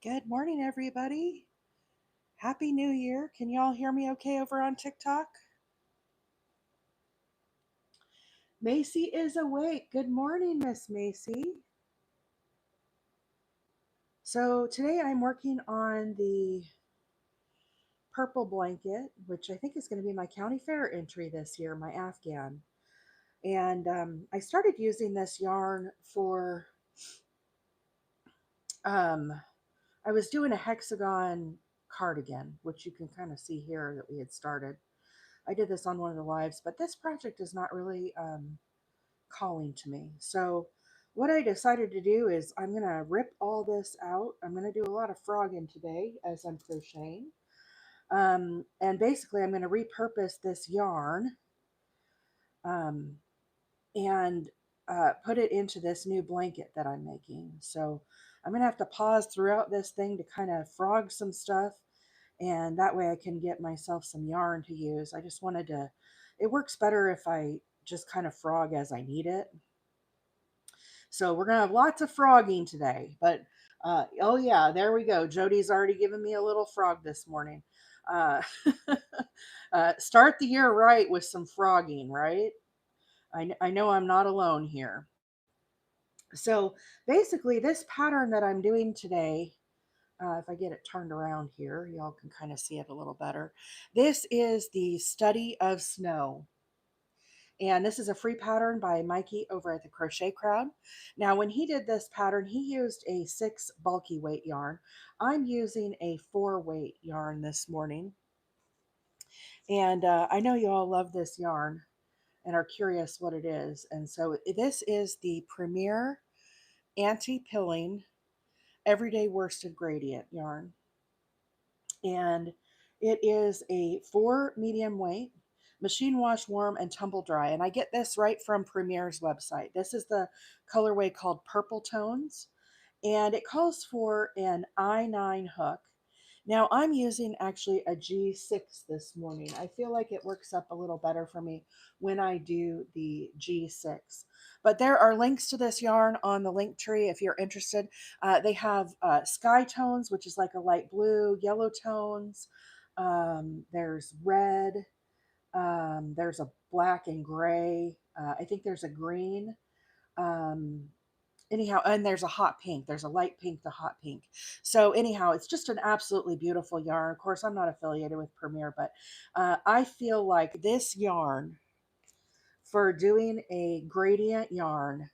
Good morning, everybody. Happy New Year. Can y'all hear me okay over on TikTok? Macy is awake. Good morning, Miss Macy. So today I'm working on the purple blanket, which I think is going to be my county fair entry this year, my Afghan. And I started using this yarn for, um, I was doing a hexagon cardigan, which you can kind of see here that we had started. I did this on one of the lives, but this project is not really calling to me. So what I decided to do is I'm going to rip all this out. I'm going to do a lot of frogging today as I'm crocheting. And basically I'm going to repurpose this yarn um, and put it into this new blanket that I'm making. So I'm going to have to pause throughout this thing to kind of frog some stuff. And that way I can get myself some yarn to use. I just wanted to, it works better if I just kind of frog as I need it. So we're going to have lots of frogging today. But oh, yeah, there we go. Jody's already given me a little frog this morning. Uh, start the year right with some frogging, right? I know I'm not alone here. So basically, this pattern that I'm doing today, if I get it turned around here, y'all can kind of see it a little better. This is the Study of Snow. And this is a free pattern by Mikey over at the Crochet Crowd. Now, when he did this pattern, he used a 6 bulky weight yarn. I'm using a 4 weight yarn this morning. And I know you all love this yarn and are curious what it is. And so this is the Premier Anti-Pilling Everyday Worsted Gradient yarn. And it is a 4 medium weight, machine wash, warm, and tumble dry. And I get this right from Premier's website. This is the colorway called Purple Tones, and it calls for an I9 hook. Now I'm using actually a G6 this morning. I feel like it works up a little better for me when I do the G6. But there are links to this yarn on the link tree if you're interested. They have sky tones, which is like a light blue, yellow tones. There's red. There's a black and gray. I think there's a green. Um, anyhow, and there's a hot pink. There's a light pink to hot pink. So anyhow, it's just an absolutely beautiful yarn. Of course, I'm not affiliated with Premier, but I feel like this yarn for doing a gradient yarn,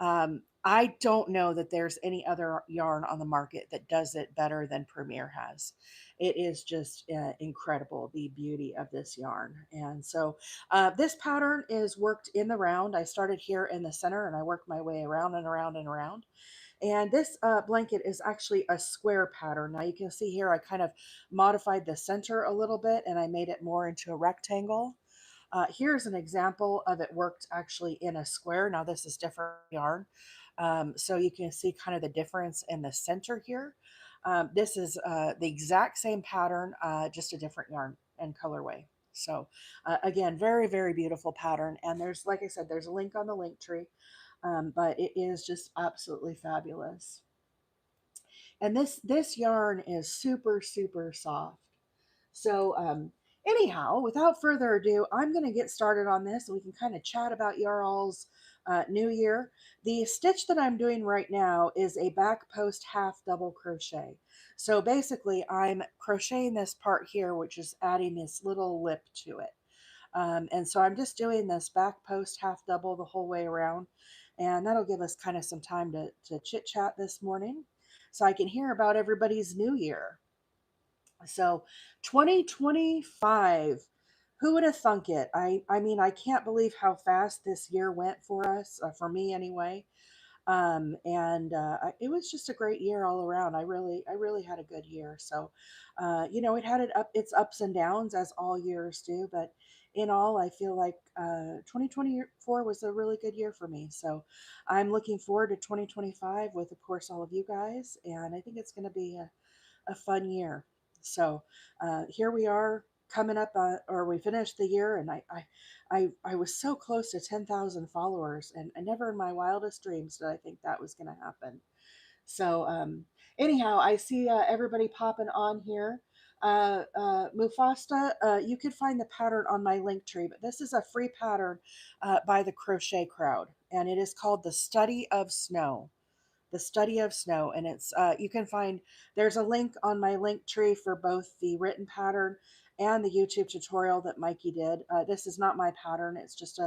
I don't know that there's any other yarn on the market that does it better than Premier has. It is just incredible, the beauty of this yarn. And so this pattern is worked in the round. I started here in the center and I worked my way around and around and around. And this blanket is actually a square pattern. Now you can see here I kind of modified the center a little bit and I made it more into a rectangle. Here's an example of it worked actually in a square. Now this is different yarn. So you can see kind of the difference in the center here. This is the exact same pattern, just a different yarn and colorway. So again, very, very beautiful pattern. And there's, like I said, there's a link on the link tree, but it is just absolutely fabulous. And this yarn is super, super soft. So anyhow, without further ado, I'm going to get started on this. We can kind of chat about your all's new year. The stitch that I'm doing right now is a back post half double crochet. So basically I'm crocheting this part here, which is adding this little lip to it. And so I'm just doing this back post half double the whole way around. And that'll give us kind of some time to chit chat this morning so I can hear about everybody's new year. So 2025, who would have thunk it? I mean, I can't believe how fast this year went for us, for me anyway. And it was just a great year all around. I really had a good year. So, it had its ups and downs as all years do, but in all, I feel like 2024 was a really good year for me. So I'm looking forward to 2025 with, of course, all of you guys. And I think it's going to be a fun year. So here we are coming up, or we finished the year, and I was so close to 10,000 followers, and I never in my wildest dreams did I think that was going to happen. So Anyhow, I see everybody popping on here. Mufasta, you could find the pattern on my link tree, but this is a free pattern by the Crochet Crowd, and it is called The Study of Snow. The Study of Snow. And it's, you can find, there's a link on my link tree for both the written pattern and the YouTube tutorial that Mikey did. This is not my pattern, it's just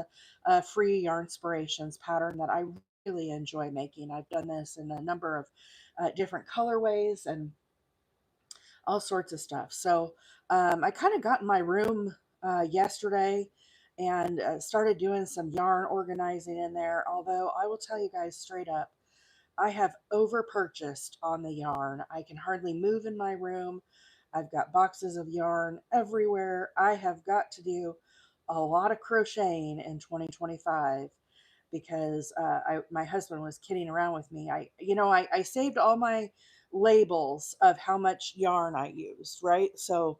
a free yarn inspirations pattern that I really enjoy making. I've done this in a number of different colorways and all sorts of stuff. So I kind of got in my room yesterday and started doing some yarn organizing in there. Although I will tell you guys straight up, I have over purchased on the yarn. I can hardly move in my room. I've got boxes of yarn everywhere. I have got to do a lot of crocheting in 2025 because my husband was kidding around with me. I saved all my labels of how much yarn I used, right? So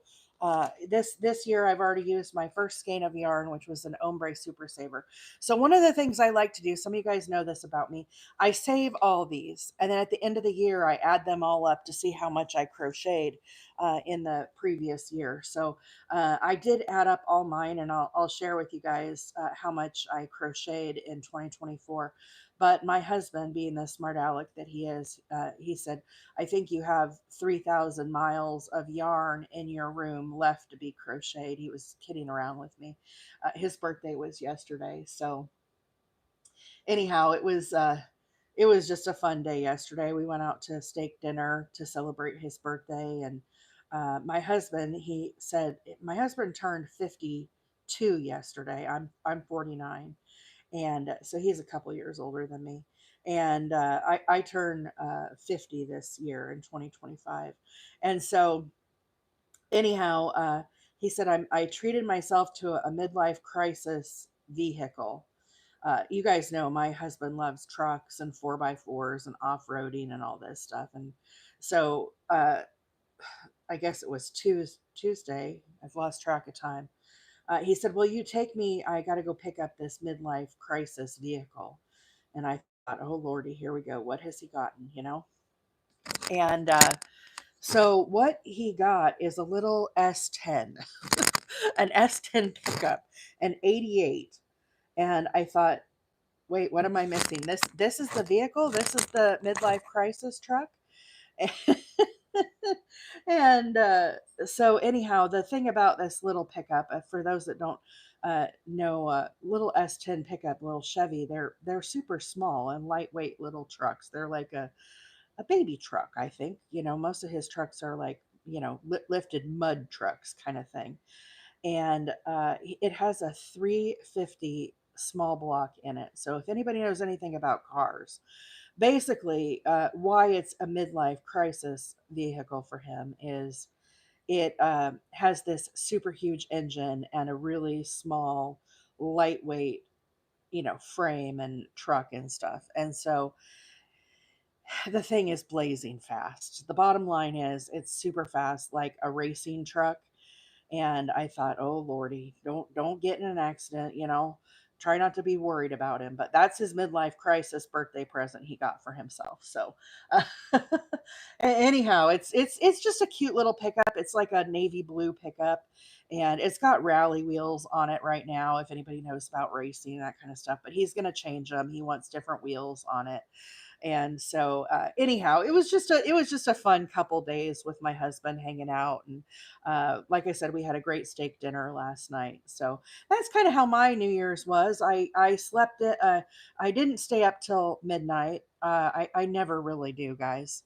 this year I've already used my first skein of yarn, which was an ombre super saver. So one of the things I like to do, some of you guys know this about me, I save all these, and then at the end of the year I add them all up to see how much I crocheted in the previous year. So I did add up all mine, and I'll share with you guys how much I crocheted in 2024. But my husband, being the smart aleck that he is, he said, I think you have 3,000 miles of yarn in your room left to be crocheted. He was kidding around with me. His birthday was yesterday. So, anyhow, it was just a fun day yesterday. We went out to steak dinner to celebrate his birthday, and my husband turned 52 yesterday. I'm 49, and so he's a couple years older than me. And I turn 50 this year in 2025, and so anyhow, he said I treated myself to a midlife crisis vehicle. You guys know my husband loves trucks and 4x4s and off-roading and all this stuff. And so I guess it was Tuesday. I've lost track of time. He said, "Will you take me? I got to go pick up this midlife crisis vehicle." And I thought, "Oh Lordy, here we go. What has he gotten?" And so what he got is a little S10, an S10 pickup, an 88. And I thought, wait, what am I missing? This is the vehicle. This is the midlife crisis truck. And so anyhow, the thing about this little pickup, for those that don't know, little S10 pickup, little Chevy, they're super small and lightweight little trucks. They're like a baby truck, I think. Most of his trucks are like lifted mud trucks kind of thing. And it has a 350 small block in it. So if anybody knows anything about cars, basically why it's a midlife crisis vehicle for him is it has this super huge engine and a really small, lightweight, frame and truck and stuff. And so the thing is blazing fast. The bottom line is it's super fast, like a racing truck. And I thought, oh Lordy, don't get in an accident, Try not to be worried about him. But that's his midlife crisis birthday present he got for himself. So anyhow, it's just a cute little pickup. It's like a navy blue pickup. And it's got rally wheels on it right now, if anybody knows about racing, that kind of stuff. But he's going to change them. He wants different wheels on it. And so anyhow, it was just a fun couple days with my husband hanging out. And like I said, we had a great steak dinner last night. So that's kind of how my New Year's was. I slept it. I didn't stay up till midnight. I never really do, guys.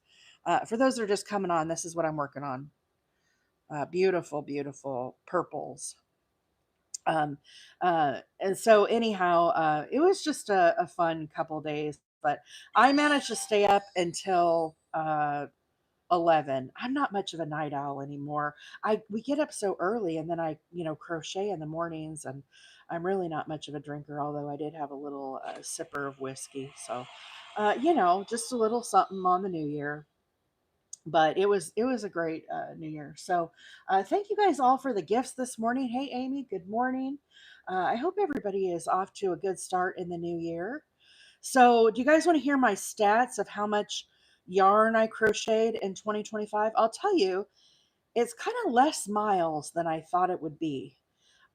For those that are just coming on, this is what I'm working on. Beautiful, beautiful purples. And so anyhow, it was just a fun couple days, but I managed to stay up until 11. I'm not much of a night owl anymore. We get up so early, and then I crochet in the mornings, and I'm really not much of a drinker, although I did have a little sipper of whiskey. So just a little something on the new year. But it was a great new year. So thank you guys all for the gifts this morning. Hey Amy, good morning. I hope everybody is off to a good start in the new year. So do you guys want to hear my stats of how much yarn I crocheted in 2025, I'll tell you, it's kind of less miles than I thought it would be.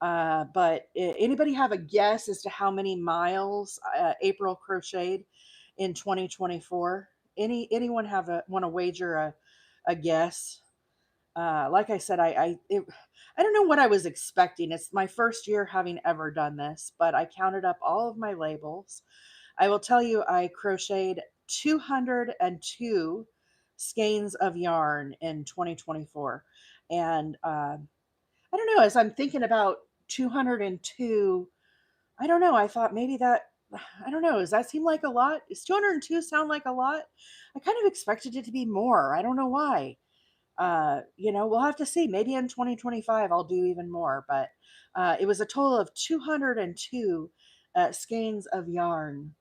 But anybody have a guess as to how many miles April crocheted in 2024? Anyone have a want to wager a guess? Like I said, I don't know what I was expecting. It's my first year having ever done this, but I counted up all of my labels. I will tell you, I crocheted 202 skeins of yarn in 2024, and I don't know. As I'm thinking about 202, I don't know. I thought maybe that. I don't know. Does that seem like a lot? Does 202 sound like a lot? I kind of expected it to be more. I don't know why. We'll have to see. Maybe in 2025 I'll do even more, but it was a total of 202 skeins of yarn.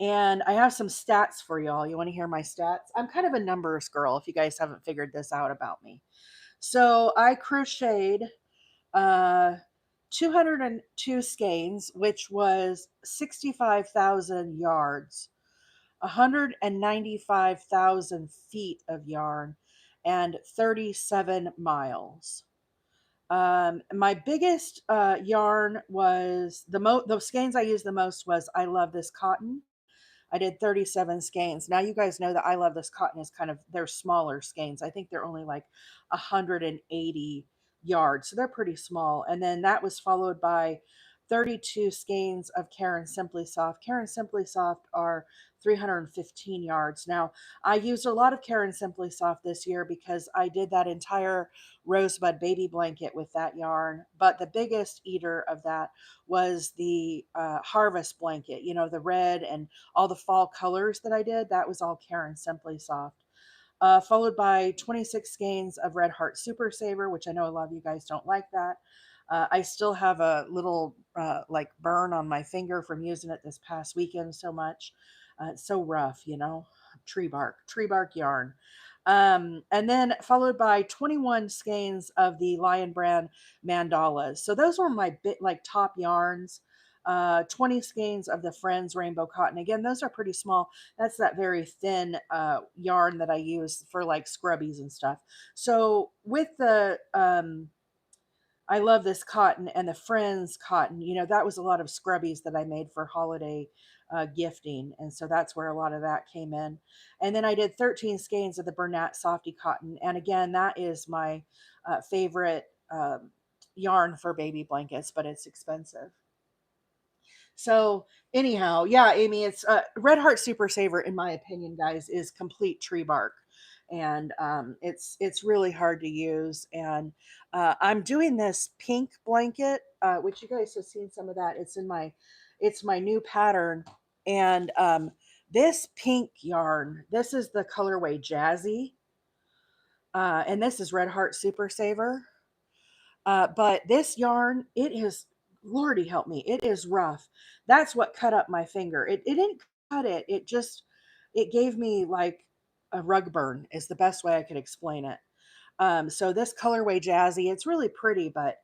And I have some stats for y'all. You want to hear my stats? I'm kind of a numbers girl, if you guys haven't figured this out about me. So I crocheted uh, 202 skeins, which was 65,000 yards, 195,000 feet of yarn, and 37 miles. My biggest yarn was the skeins I used the most was I Love This Cotton. I did 37 skeins. Now you guys know that I Love This Cotton is kind of they're smaller skeins. I think they're only like 180 yards, so they're pretty small. And then that was followed by 32 skeins of Karen Simply Soft. Karen Simply Soft are 315 yards. Now, I used a lot of Karen Simply Soft this year because I did that entire rosebud baby blanket with that yarn. But the biggest eater of that was the harvest blanket, the red and all the fall colors that I did. That was all Karen Simply Soft. Followed by 26 skeins of Red Heart Super Saver, which I know a lot of you guys don't like that. I still have a little like burn on my finger from using it this past weekend so much. It's so rough, tree bark yarn. And then followed by 21 skeins of the Lion Brand mandalas. So those were my like top yarns. 20 skeins of the Friends Rainbow Cotton. Again, those are pretty small. That's that very thin yarn that I use for like scrubbies and stuff. So with the I Love This Cotton and the Friends cotton, that was a lot of scrubbies that I made for holiday gifting. And so that's where a lot of that came in. And then I did 13 skeins of the Bernat Softy cotton. And again, that is my favorite yarn for baby blankets, but it's expensive. So anyhow, yeah, Amy, it's Red Heart Super Saver, in my opinion, guys, is complete tree bark, and it's really hard to use. And I'm doing this pink blanket, which you guys have seen some of that. It's my new pattern, and this pink yarn, this is the colorway Jazzy, and this is Red Heart Super Saver. But this yarn, it is, Lordy help me, it is rough. That's what cut up my finger. It didn't cut it. It gave me like a rug burn is the best way I could explain it. So this colorway Jazzy, it's really pretty, but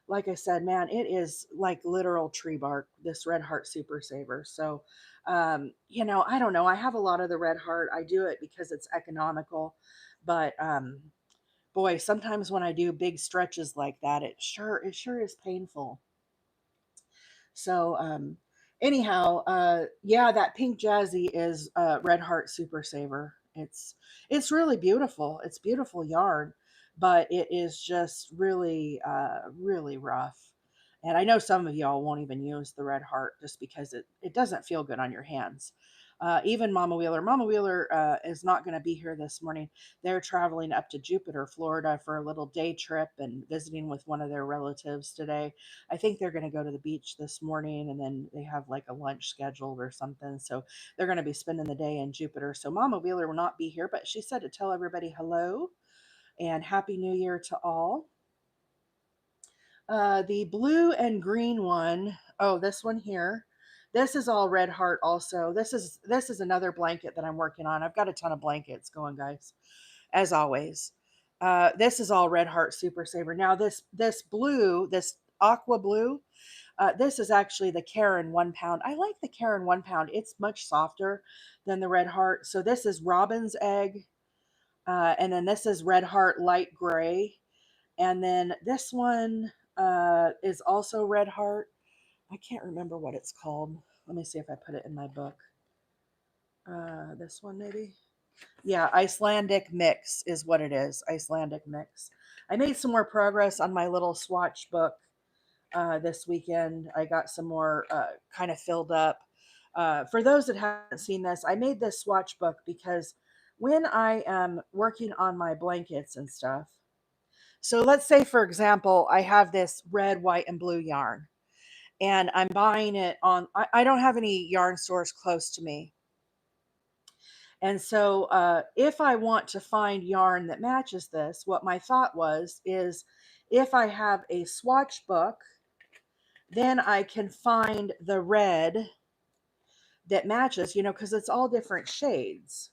like I said, man, it is like literal tree bark, this Red Heart Super Saver. So, I don't know. I have a lot of the Red Heart. I do it because it's economical, but boy, sometimes when I do big stretches like that, it sure is painful. So anyhow, yeah, that pink Jazzy is Red Heart Super Saver. It's really beautiful. It's beautiful yarn, but it is just really really rough. And I know some of y'all won't even use the Red Heart just because it doesn't feel good on your hands. Even Mama Wheeler. Mama Wheeler is not going to be here this morning. They're traveling up to Jupiter, Florida for a little day trip and visiting with one of their relatives today. I think they're going to go to the beach this morning and then they have like a lunch scheduled or something. So they're going to be spending the day in Jupiter. So Mama Wheeler will not be here, but she said to tell everybody hello and Happy New Year to all. The blue and green one, oh, this one here. This is all Red Heart also. This is another blanket that I'm working on. I've got a ton of blankets going, guys, as always. This is all Red Heart Super Saver. Now this blue, this aqua blue, This is actually the Karen 1 pound. I like the Karen 1 pound. It's much softer than the Red Heart. So this is Robin's Egg. And then this is Red Heart Light Gray. And then this one is also Red Heart. I can't remember what it's called. Let me see if I put it in my book. This one maybe. Yeah, Icelandic Mix is what it is. Icelandic Mix. I made some more progress on my little swatch book this weekend. I got some more kind of filled up. For those that haven't seen this, I made this swatch book because when I am working on my blankets and stuff, so let's say, for example, I have this red, white, and blue yarn, and I'm buying it on, I don't have any yarn stores close to me. And so if I want to find yarn that matches this, what my thought was is if I have a swatch book, then I can find the red that matches, because it's all different shades.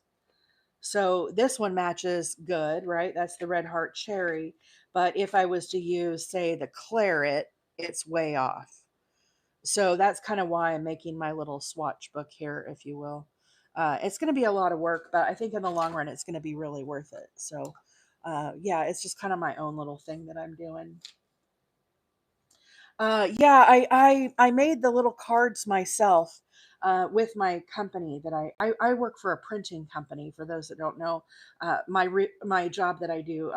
So this one matches good, right? That's the Red Heart Cherry. But if I was to use, say, the Claret, it's way off. So that's kind of why I'm making my little swatch book here, if you will. It's going to be a lot of work, but I think in the long run, it's going to be really worth it. So yeah, it's just kind of my own little thing that I'm doing. Yeah, I made the little cards myself with my company that I work for a printing company. For those that don't know, my job that I do,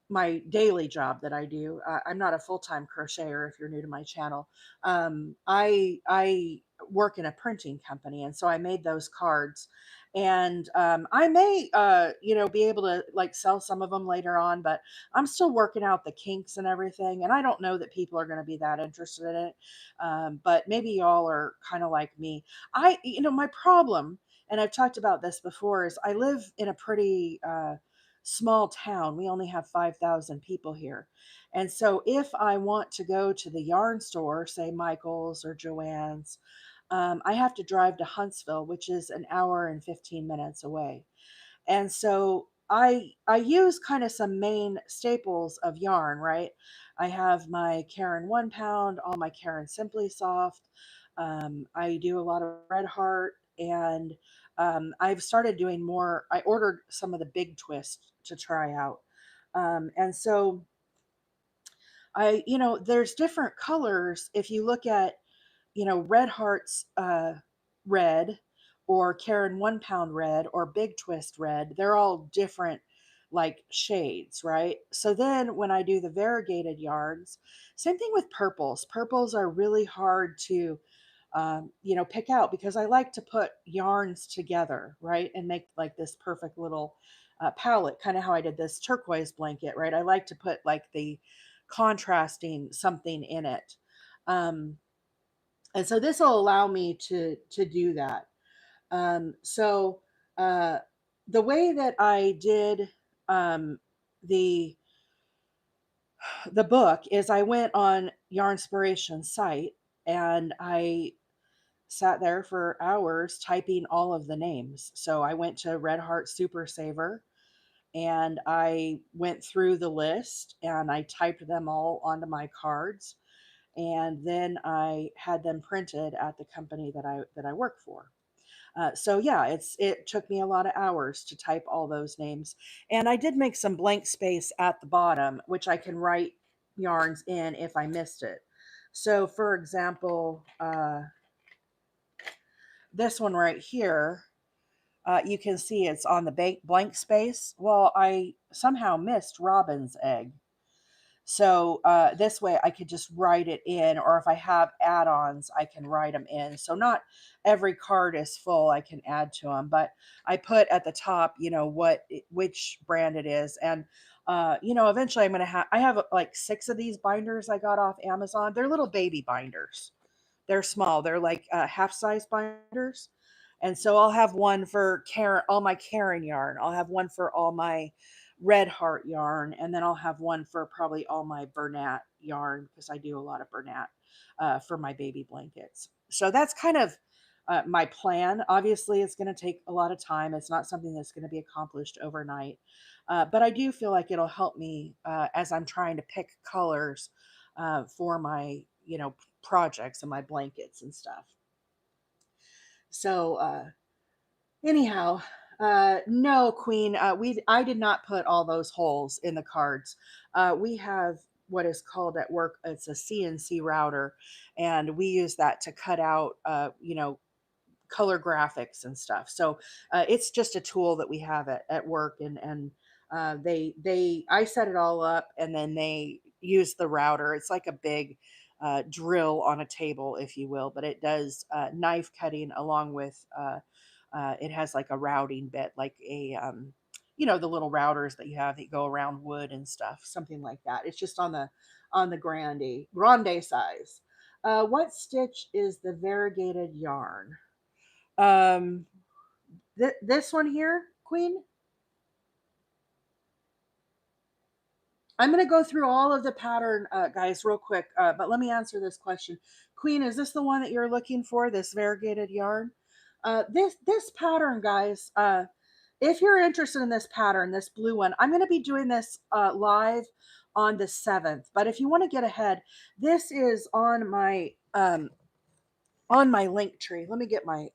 my daily job that I do. I'm not a full-time crocheter if you're new to my channel. I work in a printing company, and so I made those cards. And I may be able to like sell some of them later on, but I'm still working out the kinks and everything, and I don't know that people are going to be that interested in it. But maybe y'all are kind of like me. My problem, and I've talked about this before, is I live in a pretty small town. We only have 5,000 people here. And so if I want to go to the yarn store, say Michael's or Joann's, I have to drive to Huntsville, which is an hour and 15 minutes away. And so I use kind of some main staples of yarn, right? I have my Karen 1 pound, all my Karen Simply Soft. I do a lot of Red Heart, and I've started doing more. I ordered some of the Big Twist to try out. And so there's different colors. If you look at Red Heart's red, or Karen 1 pound red, or Big Twist red, they're all different like shades, right? So then when I do the variegated yarns, same thing with purples. Purples are really hard to pick out because I like to put yarns together, right? And make like this perfect little palette, kind of how I did this turquoise blanket, right? I like to put like the contrasting something in it. And so this will allow me to do that. So the way that I did the the book is I went on Yarnspiration's site, and I sat there for hours typing all of the names. So I went to Red Heart Super Saver, and I went through the list and I typed them all onto my cards, and then I had them printed at the company that I work for. So yeah, it took me a lot of hours to type all those names, and I did make some blank space at the bottom, which I can write yarns in if I missed it. So, for example, this one right here, you can see it's on the blank space. Well, I somehow missed Robin's Egg. So this way I could just write it in, or if I have add-ons, I can write them in. So not every card is full, I can add to them, but I put at the top, which brand it is. And, eventually I have like 6 of these binders I got off Amazon. They're little baby binders. They're small. They're like half-size binders. And so I'll have one for Karen, all my Karen yarn. I'll have one for all my Red Heart yarn, and then I'll have one for probably all my Bernat yarn, because I do a lot of Bernat for my baby blankets. So that's kind of my plan. Obviously, it's going to take a lot of time. It's not something that's going to be accomplished overnight. But I do feel like it'll help me as I'm trying to pick colors for my, projects and my blankets and stuff. So, anyhow, no, Queen, I did not put all those holes in the cards. We have what is called at work, it's a CNC router, and we use that to cut out, color graphics and stuff. So it's just a tool that we have at work, and I set it all up, and then they use the router. It's like a big drill on a table, if you will, but it does knife cutting along with it has like a routing bit, like a the little routers that you have that go around wood and stuff, something like that. It's just on the grande size. What stitch is the variegated yarn? Um, this one here, Queen. I'm going to go through all of the pattern, guys, real quick. But let me answer this question. Queen, is this the one that you're looking for? This variegated yarn? This pattern, guys. If you're interested in this pattern, this blue one, I'm going to be doing this live on the 7th. But if you want to get ahead, this is on my link tree. Let me get my.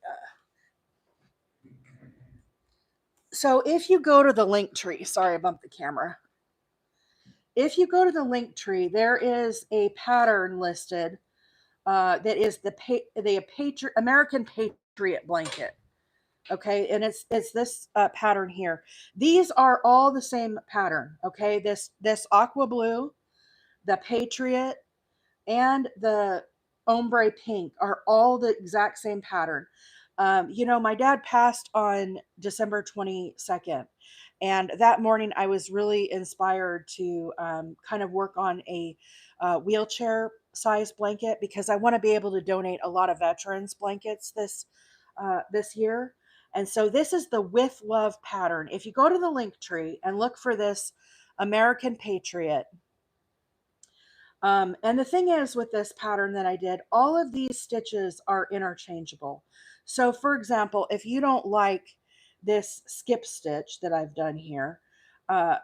So if you go to the link tree, sorry, I bumped the camera. If you go to the link tree, there is a pattern listed that is the American Patriot blanket. Okay, and it's this pattern here. These are all the same pattern. Okay, this aqua blue, the Patriot, and the ombre pink are all the exact same pattern. My dad passed on December 22nd. And that morning, I was really inspired to kind of work on a wheelchair size blanket, because I want to be able to donate a lot of veterans blankets this year. And so this is the With Love pattern. If you go to the link tree and look for this American Patriot, and the thing is with this pattern that I did, all of these stitches are interchangeable. So for example, if you don't like this skip stitch that I've done here,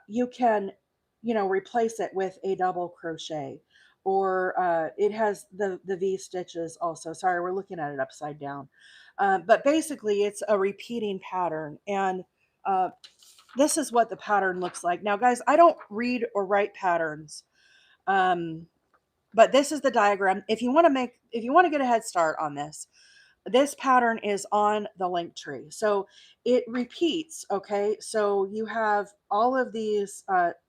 you can, replace it with a double crochet, or it has the V stitches also. Sorry, we're looking at it upside down. But basically it's a repeating pattern. And this is what the pattern looks like. Now, guys, I don't read or write patterns. But this is the diagram. If you want to get a head start on this pattern is on the link tree. So it repeats. Okay. So you have all of these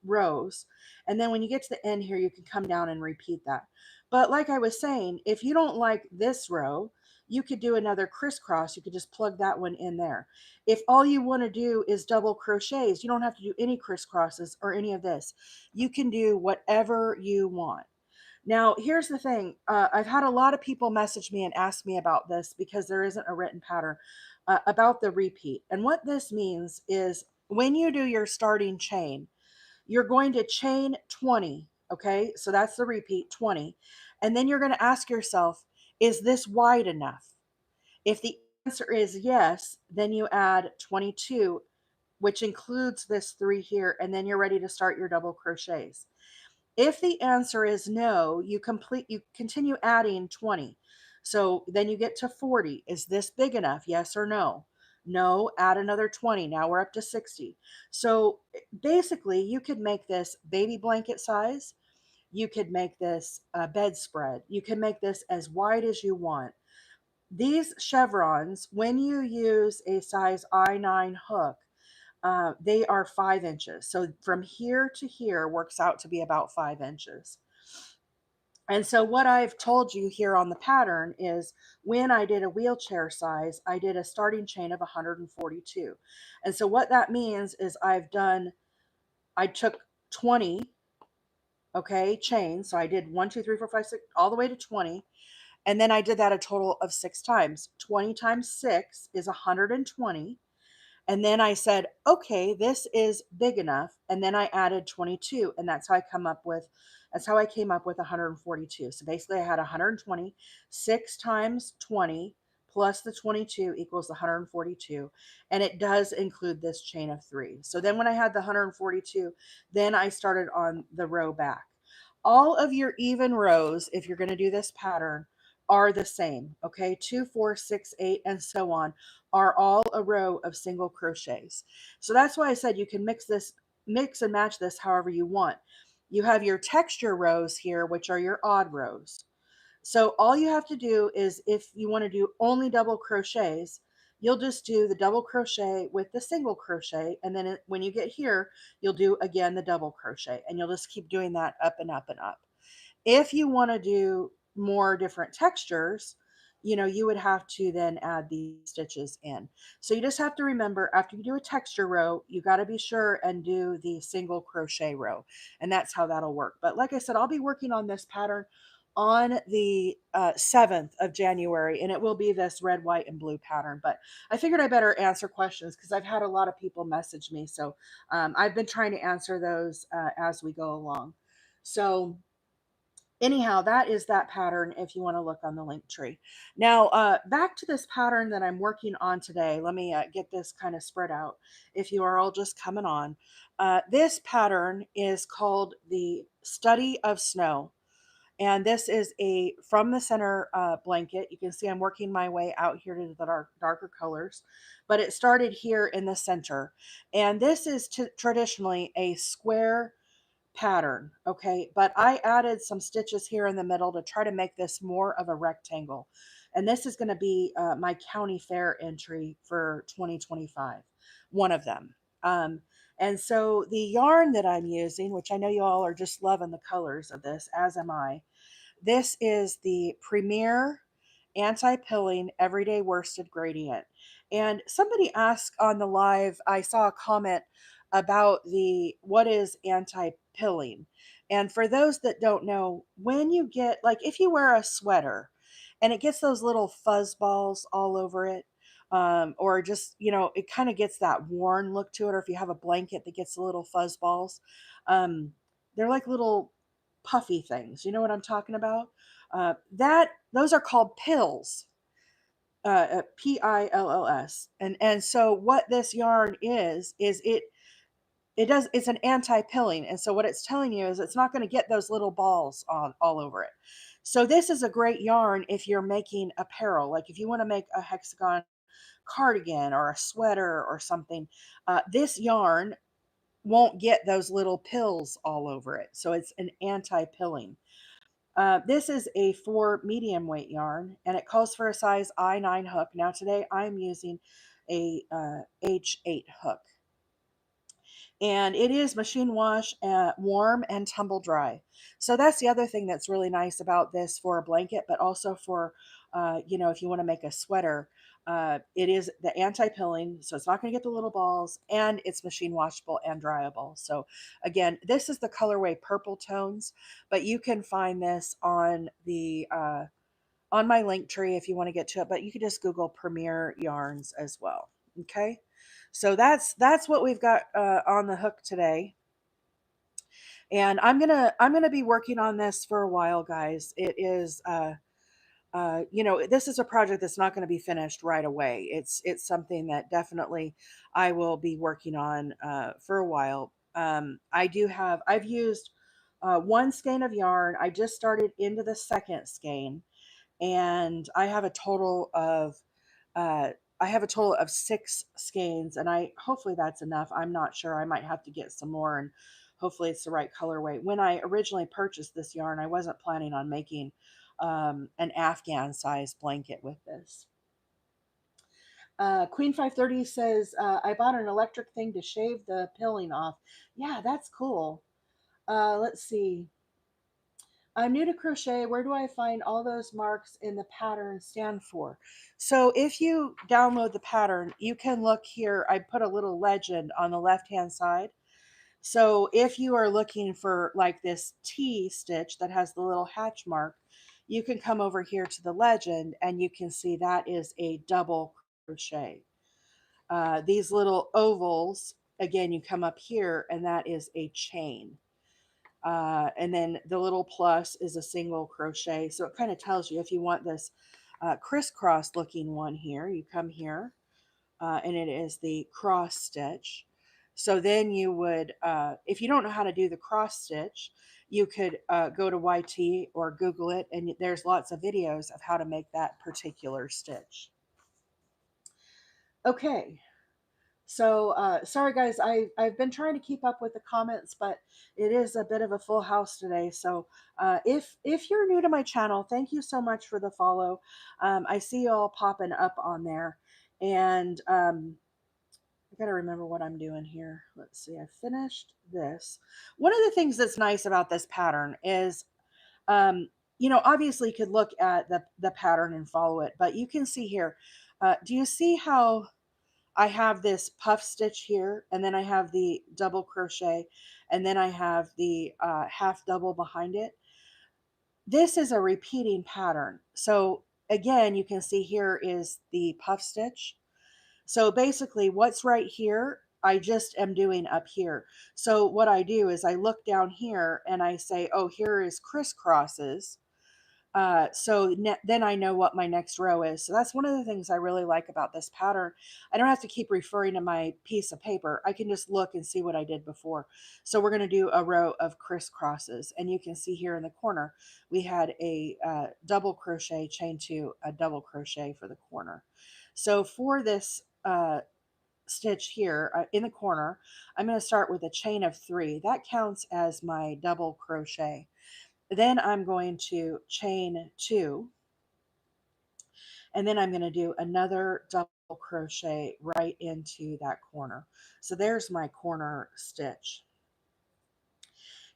rows. And then when you get to the end here, you can come down and repeat that. But like I was saying, if you don't like this row, you could do another crisscross. You could just plug that one in there. If all you want to do is double crochets, you don't have to do any crisscrosses or any of this. You can do whatever you want. Now, here's the thing. I've had a lot of people message me and ask me about this, because there isn't a written pattern about the repeat. And what this means is when you do your starting chain, you're going to chain 20. Okay, so that's the repeat, 20. And then you're going to ask yourself, is this wide enough? If the answer is yes, then you add 22, which includes this 3 here, and then you're ready to start your double crochets. If the answer is no, you continue adding 20. So then you get to 40. Is this big enough? Yes or no? No, add another 20. Now we're up to 60. So basically, you could make this baby blanket size. You could make this a bedspread. You can make this as wide as you want. These chevrons, when you use a size I9 hook, they are 5 inches. So from here to here works out to be about 5 inches. And so what I've told you here on the pattern is when I did a wheelchair size, I did a starting chain of 142. And so what that means is I took 20, okay, chains. So I did 1, 2, 3, 4, 5, 6, all the way to 20. And then I did that a total of 6 times. 20 times 6 is 120. And then I said, okay, this is big enough. And then I added 22. And that's how I came up with 142. So basically I had 120, 6 times 20 plus the 22 equals 142. And it does include this chain of 3. So then when I had the 142, then I started on the row back. All of your even rows, if you're going to do this pattern, are the same. Okay, 2, 4, 6, 8, and so on are all a row of single crochets. So that's why I said you can mix and match this however you want. You have your texture rows here, which are your odd rows. So all you have to do is, if you want to do only double crochets, you'll just do the double crochet with the single crochet, and then when you get here, you'll do again the double crochet, and you'll just keep doing that up and up and up. If you want to do more different textures, you would have to then add these stitches in. So you just have to remember, after you do a texture row, you got to be sure and do the single crochet row, and that's how that'll work. But like I said, I'll be working on this pattern on the 7th of January, and it will be this red, white, and blue pattern. But I figured I better answer questions because I've had a lot of people message me. So I've been trying to answer those as we go along. So anyhow, that is that pattern if you want to look on the link tree. Now, back to this pattern that I'm working on today. Let me get this kind of spread out if you are all just coming on. This pattern is called the Study of Snow. And this is a from the center blanket. You can see I'm working my way out here to the darker colors, but it started here in the center. And this is traditionally a square pattern, okay? But I added some stitches here in the middle to try to make this more of a rectangle. And this is going to be my county fair entry for 2025, one of them. And so the yarn that I'm using, which I know you all are just loving the colors of this, as am I, this is the Premier Anti-Pilling Everyday Worsted Gradient. And somebody asked on the live, I saw a comment about the what is anti-pilling. And for those that don't know, when you get, like, if you wear a sweater and it gets those little fuzz balls all over it, or just, it kind of gets that worn look to it, or if you have a blanket that gets the little fuzz balls, they're like little puffy things. You know what I'm talking about? That those are called pills. Pills. And so what this yarn is it does it's an anti-pilling. And so what it's telling you is it's not going to get those little balls on all over it. So this is a great yarn if you're making apparel, like if you want to make a hexagon cardigan or a sweater or something. This yarn won't get those little pills all over it. So it's an anti-pilling. This is a 4 medium weight yarn, and it calls for a size I9 hook. Now today I'm using a H8 hook. And it is machine wash, warm and tumble dry. So that's the other thing that's really nice about this for a blanket, but also for, if you want to make a sweater. It is the anti-pilling, so it's not going to get the little balls, and it's machine washable and dryable. So again, this is the colorway Purple Tones, but you can find this on the on my link tree if you want to get to it. But you can just Google Premier Yarns as well. Okay, so that's what we've got on the hook today. And I'm gonna be working on this for a while, guys. It is this is a project that's not going to be finished right away. It's something that definitely I will be working on for a while. I've used one skein of yarn. I just started into the second skein, and uh, I have a total of 6 skeins, and hopefully that's enough. I'm not sure. I might have to get some more, and hopefully it's the right colorway. When I originally purchased this yarn, I wasn't planning on making an Afghan size blanket with this. Queen 530 says, I bought an electric thing to shave the pilling off. Yeah, that's cool. Let's see. I'm new to crochet. Where do I find all those marks in the pattern stand for? So if you download the pattern, you can look here. I put a little legend on the left hand side. So if you are looking for like this T stitch that has the little hatch mark, you can come over here to the legend and you can see that is a double crochet. These little ovals, again, you come up here and that is a chain. And then the little plus is a single crochet. So it kind of tells you if you want this crisscross looking one here, you come here and it is the cross stitch. So then you would, if you don't know how to do the cross stitch, you could go to YT or Google it, and there's lots of videos of how to make that particular stitch. Okay, so sorry guys, I've been trying to keep up with the comments, but it is a bit of a full house today. So if you're new to my channel, thank you so much for the follow. I see you all popping up on there, and I gotta remember what I'm doing here. Let's see, I finished this. One of the things that's nice about this pattern is, um, obviously you could look at the pattern and follow it, but you can see here. Do you see how I have this puff stitch here, and then I have the double crochet, and then I have the half double behind it? This is a repeating pattern. So again, you can see here is the puff stitch. So basically what's right here, I just am doing up here. So what I do is I look down here and I say, oh, here is crisscrosses. Then I know what my next row is. So that's one of the things I really like about this pattern. I don't have to keep referring to my piece of paper. I can just look and see what I did before. So we're going to do a row of crisscrosses, and you can see here in the corner we had a double crochet, chain two, a double crochet for the corner. So for this stitch here in the corner, I'm going to start with a chain of three. That counts as my double crochet. Then I'm going to chain two, and then I'm going to do another double crochet right into that corner. So there's my corner stitch.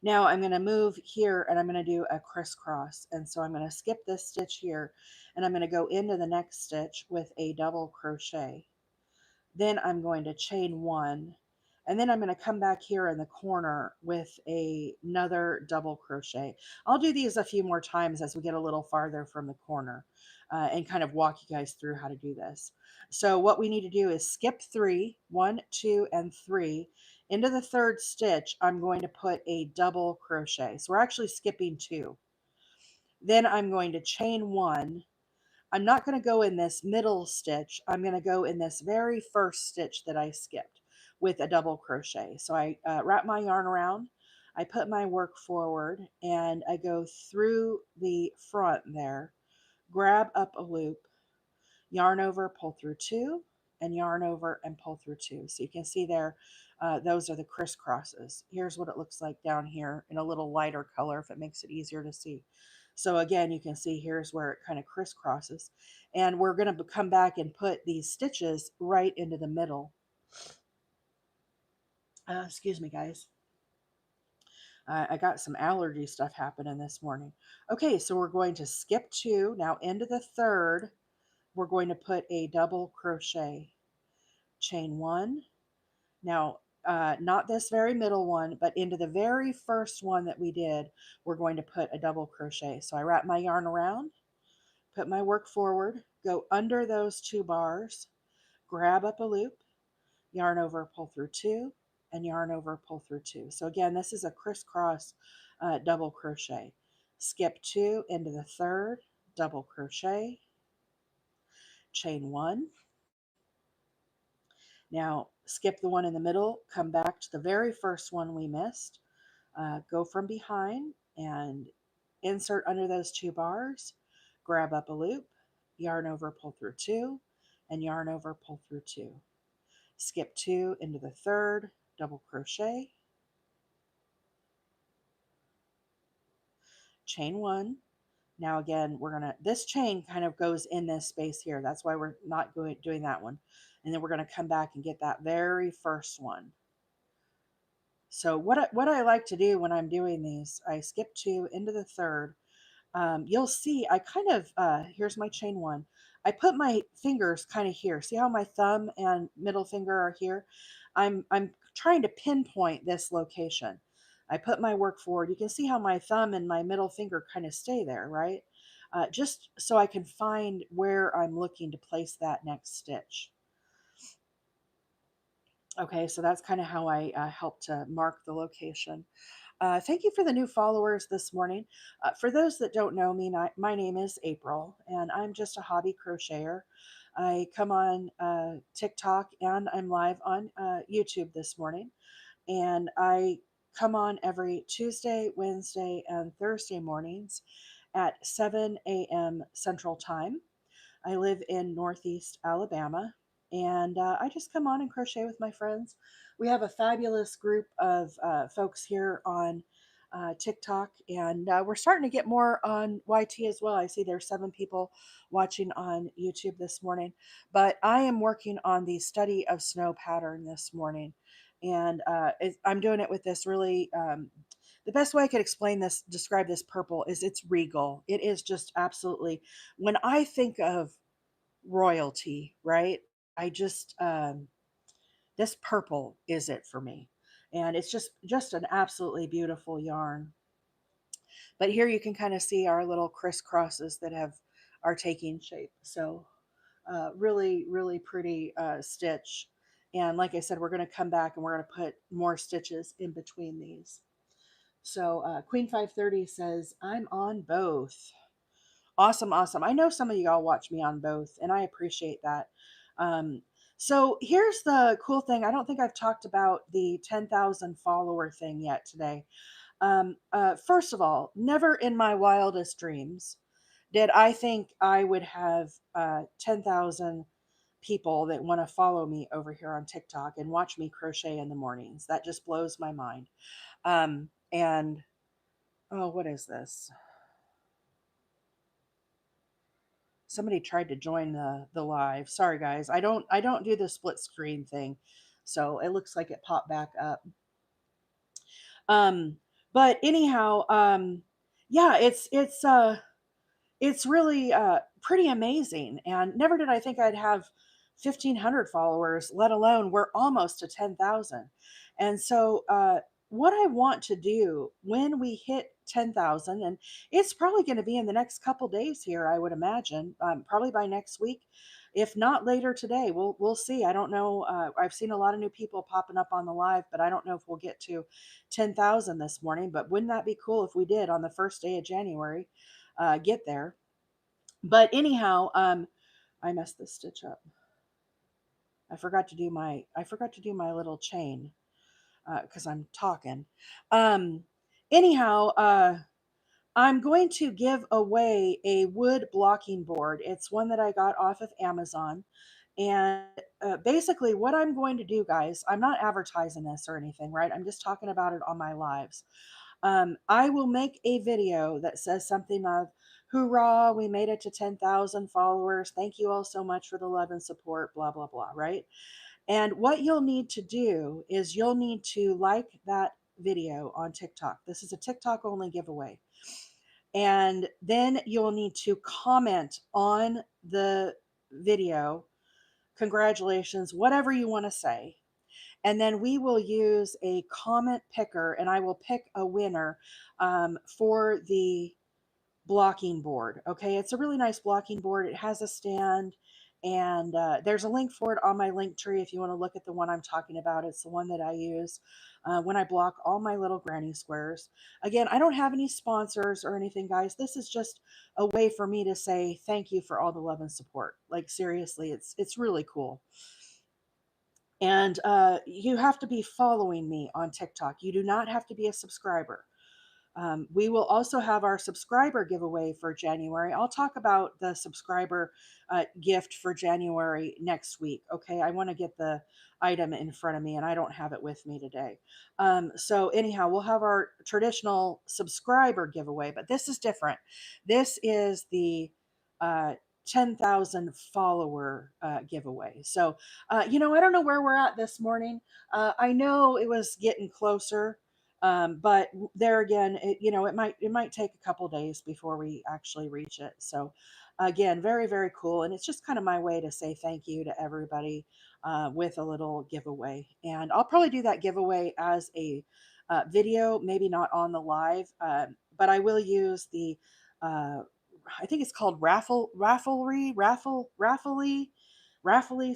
Now I'm going to move here and I'm going to do a crisscross. And so I'm going to skip this stitch here and I'm going to go into the next stitch with a double crochet. Then I'm going to chain one, and then I'm going to come back here in the corner with another double crochet. I'll do these a few more times as we get a little farther from the corner and kind of walk you guys through how to do this. So what we need to do is skip three, one, two, and three. Into the third stitch, I'm going to put a double crochet. So we're actually skipping two. Then I'm going to chain one. I'm not going to go in this middle stitch. I'm going to go in this very first stitch that I skipped with a double crochet. So I wrap my yarn around, I put my work forward, and I go through the front there, grab up a loop, yarn over, pull through two, and yarn over and pull through two. So you can see there, those are the crisscrosses. Here's what it looks like down here in a little lighter color if it makes it easier to see. So again, you can see here's where it kind of crisscrosses. And we're going to come back and put these stitches right into the middle. Excuse me, guys. I got some allergy stuff happening this morning. Okay, so we're going to skip two. Now into the third, we're going to put a double crochet. Chain one. Now, not this very middle one, but into the very first one that we did, we're going to put a double crochet. So I wrap my yarn around, put my work forward, go under those two bars, grab up a loop, yarn over, pull through two, and yarn over, pull through two. So again, this is a crisscross double crochet. Skip two into the third, double crochet, chain one. Now skip the one in the middle, come back to the very first one we missed, go from behind and insert under those two bars, grab up a loop, yarn over, pull through two, and yarn over, pull through two. Skip two into the third, double crochet, chain one. Now again, we're gonna, this chain kind of goes in this space here. That's why we're not doing that one. And then we're gonna come back and get that very first one. So what I like to do when I'm doing these, I skip two into the third. You'll see I kind of, here's my chain one. I put my fingers kind of here. See how my thumb and middle finger are here? I'm trying to pinpoint this location. I put my work forward. You can see how my thumb and my middle finger kind of stay there, right? Just so I can find where I'm looking to place that next stitch. Okay, so that's kind of how I help to mark the location. Thank you for the new followers this morning. For those that don't know me, my name is April, and I'm just a hobby crocheter. I come on TikTok and I'm live on YouTube this morning. And I come on every Tuesday, Wednesday, and Thursday mornings at 7 a.m. Central Time. I live in Northeast Alabama, and I just come on and crochet with my friends. We have a fabulous group of folks here on TikTok, and we're starting to get more on YT as well. I see there's 7 people watching on YouTube this morning, but I am working on the study of snow pattern this morning, and I'm doing it with this really. The best way I could explain this, describe this purple, is it's regal. It is just absolutely, when I think of royalty, right? I just this purple is it for me. And it's just an absolutely beautiful yarn. But here you can kind of see our little crisscrosses that have are taking shape. So really, really pretty stitch. And like I said, we're going to come back and we're going to put more stitches in between these. So Queen 530 says, I'm on both. Awesome, awesome. I know some of y'all watch me on both, and I appreciate that. Um, so here's the cool thing. I don't think I've talked about the 10,000 follower thing yet today. First of all, never in my wildest dreams did I think I would have 10,000 people that want to follow me over here on TikTok and watch me crochet in the mornings. That just blows my mind. And oh, what is this? Somebody tried to join the live. Sorry guys. I don't do the split screen thing. So it looks like it popped back up. Um but anyhow, yeah, it's really pretty amazing. And never did I think I'd have 1,500 followers, let alone we're almost to 10,000. And so, what I want to do when we hit 10,000, and it's probably going to be in the next couple days here, I would imagine, probably by next week. If not later today, we'll see. I don't know. I've seen a lot of new people popping up on the live, but I don't know if we'll get to 10,000 this morning. But wouldn't that be cool if we did on the first day of January get there? But anyhow, I messed this stitch up. I forgot to do my little chain because I'm talking. Um, anyhow, I'm going to give away a wood blocking board. It's one that I got off of Amazon. And basically, what I'm going to do, guys, I'm not advertising this or anything, right? I'm just talking about it on my lives. I will make a video that says something of, hoorah, we made it to 10,000 followers. Thank you all so much for the love and support, blah, blah, blah, right? And what you'll need to do is you'll need to like that video on TikTok. This is a TikTok only giveaway. And then you'll need to comment on the video, congratulations, whatever you want to say. And then we will use a comment picker, and I will pick a winner for the blocking board. Okay, it's a really nice blocking board. It has a stand, and there's a link for it on my link tree if you want to look at the one I'm talking about. It's the one that I use when I block all my little granny squares. Again, I don't have any sponsors or anything, guys. This is just a way for me to say thank you for all the love and support. Like seriously, it's really cool. And you have to be following me on TikTok. You do not have to be a subscriber. We will also have our subscriber giveaway for January. I'll talk about the subscriber gift for January next week. Okay, I want to get the item in front of me and I don't have it with me today. So, anyhow, we'll have our traditional subscriber giveaway, but this is different. This is the uh, 10,000 follower giveaway. So, I don't know where we're at this morning. I know it was getting closer, but there again, it might take a couple days before we actually reach it. So, again, very very cool, and it's just kind of my way to say thank you to everybody with a little giveaway. And I'll probably do that giveaway as a video, maybe not on the live, but I will use the uh, I think it's called raffly,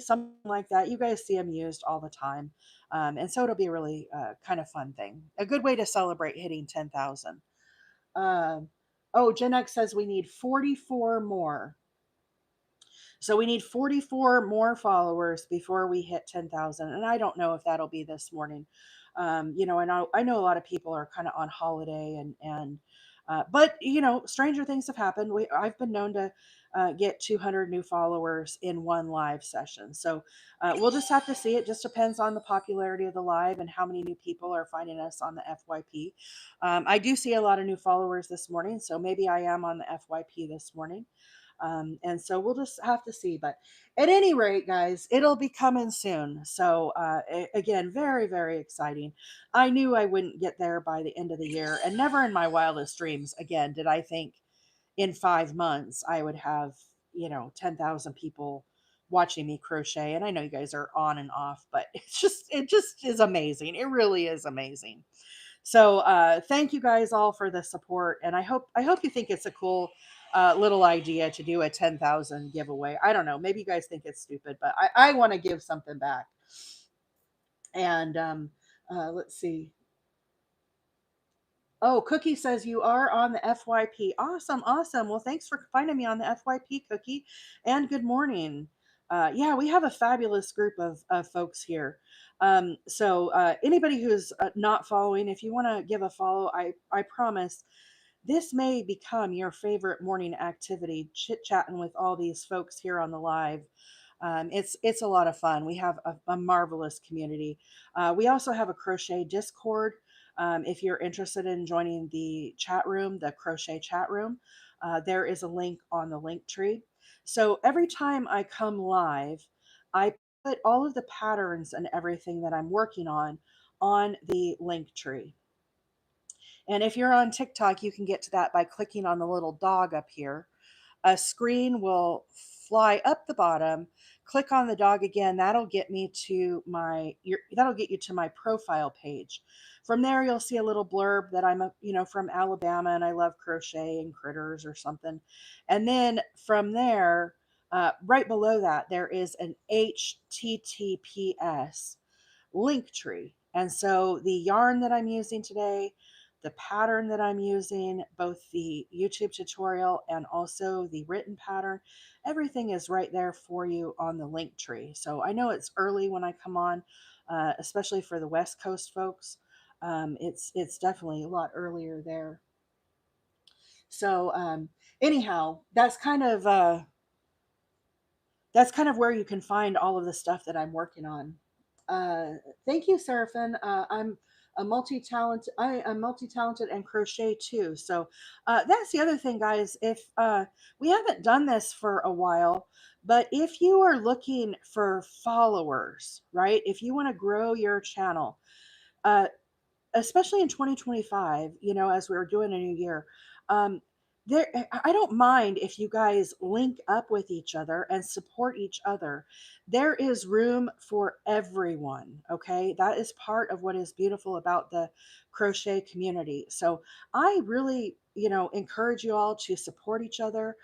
something like that. You guys see them used all the time. And so it'll be a really kind of fun thing. A good way to celebrate hitting 10,000. Oh, Gen X says we need 44 more. So we need 44 more followers before we hit 10,000. And I don't know if that'll be this morning. I know a lot of people are kind of on holiday but stranger things have happened. I've been known to get 200 new followers in one live session. So we'll just have to see. It just depends on the popularity of the live and how many new people are finding us on the FYP. I do see a lot of new followers this morning, so maybe I am on the FYP this morning. And so we'll just have to see. But at any rate, guys, it'll be coming soon. So again, very, very exciting. I knew I wouldn't get there by the end of the year, and never in my wildest dreams, again, did I think in 5 months I would have 10,000 people watching me crochet. And I know you guys are on and off, but it just is amazing. It really is amazing. So thank you guys all for the support, and I hope you think it's a cool little idea to do a 10,000 giveaway. I don't know, maybe you guys think it's stupid, but I want to give something back. And let's see. Oh, Cookie says you are on the FYP. Awesome, awesome. Well, thanks for finding me on the FYP, Cookie. And good morning. Yeah, we have a fabulous group of folks here. So anybody who's not following, if you want to give a follow, I promise this may become your favorite morning activity, chit chatting with all these folks here on the live. It's a lot of fun. We have a marvelous community. We also have a crochet Discord. If you're interested in joining the chat room, the crochet chat room, there is a link on the link tree. So every time I come live, I put all of the patterns and everything that I'm working on the link tree. And if you're on TikTok, you can get to that by clicking on the little dog up here. A screen will fly up the bottom. Click on the dog again. That'll get you to my profile page. From there, you'll see a little blurb that from Alabama and I love crochet and critters or something. And then from there, right below that, there is an HTTPS link tree. And so the yarn that I'm using today, the pattern that I'm using, both the YouTube tutorial and also the written pattern, everything is right there for you on the link tree. So I know it's early when I come on, especially for the West Coast folks. It's definitely a lot earlier there. So anyhow, that's kind of where you can find all of the stuff that I'm working on. Uh, Thank you, Seraphin. I'm multi-talented and crochet too. So that's the other thing, guys. If we haven't done this for a while, but if you are looking for followers, right? If you want to grow your channel, uh, especially in 2025, as we're doing a new year, um, I don't mind if you guys link up with each other and support each other. There is room for everyone. Okay, that is part of what is beautiful about the crochet community. So I really, encourage you all to support each other.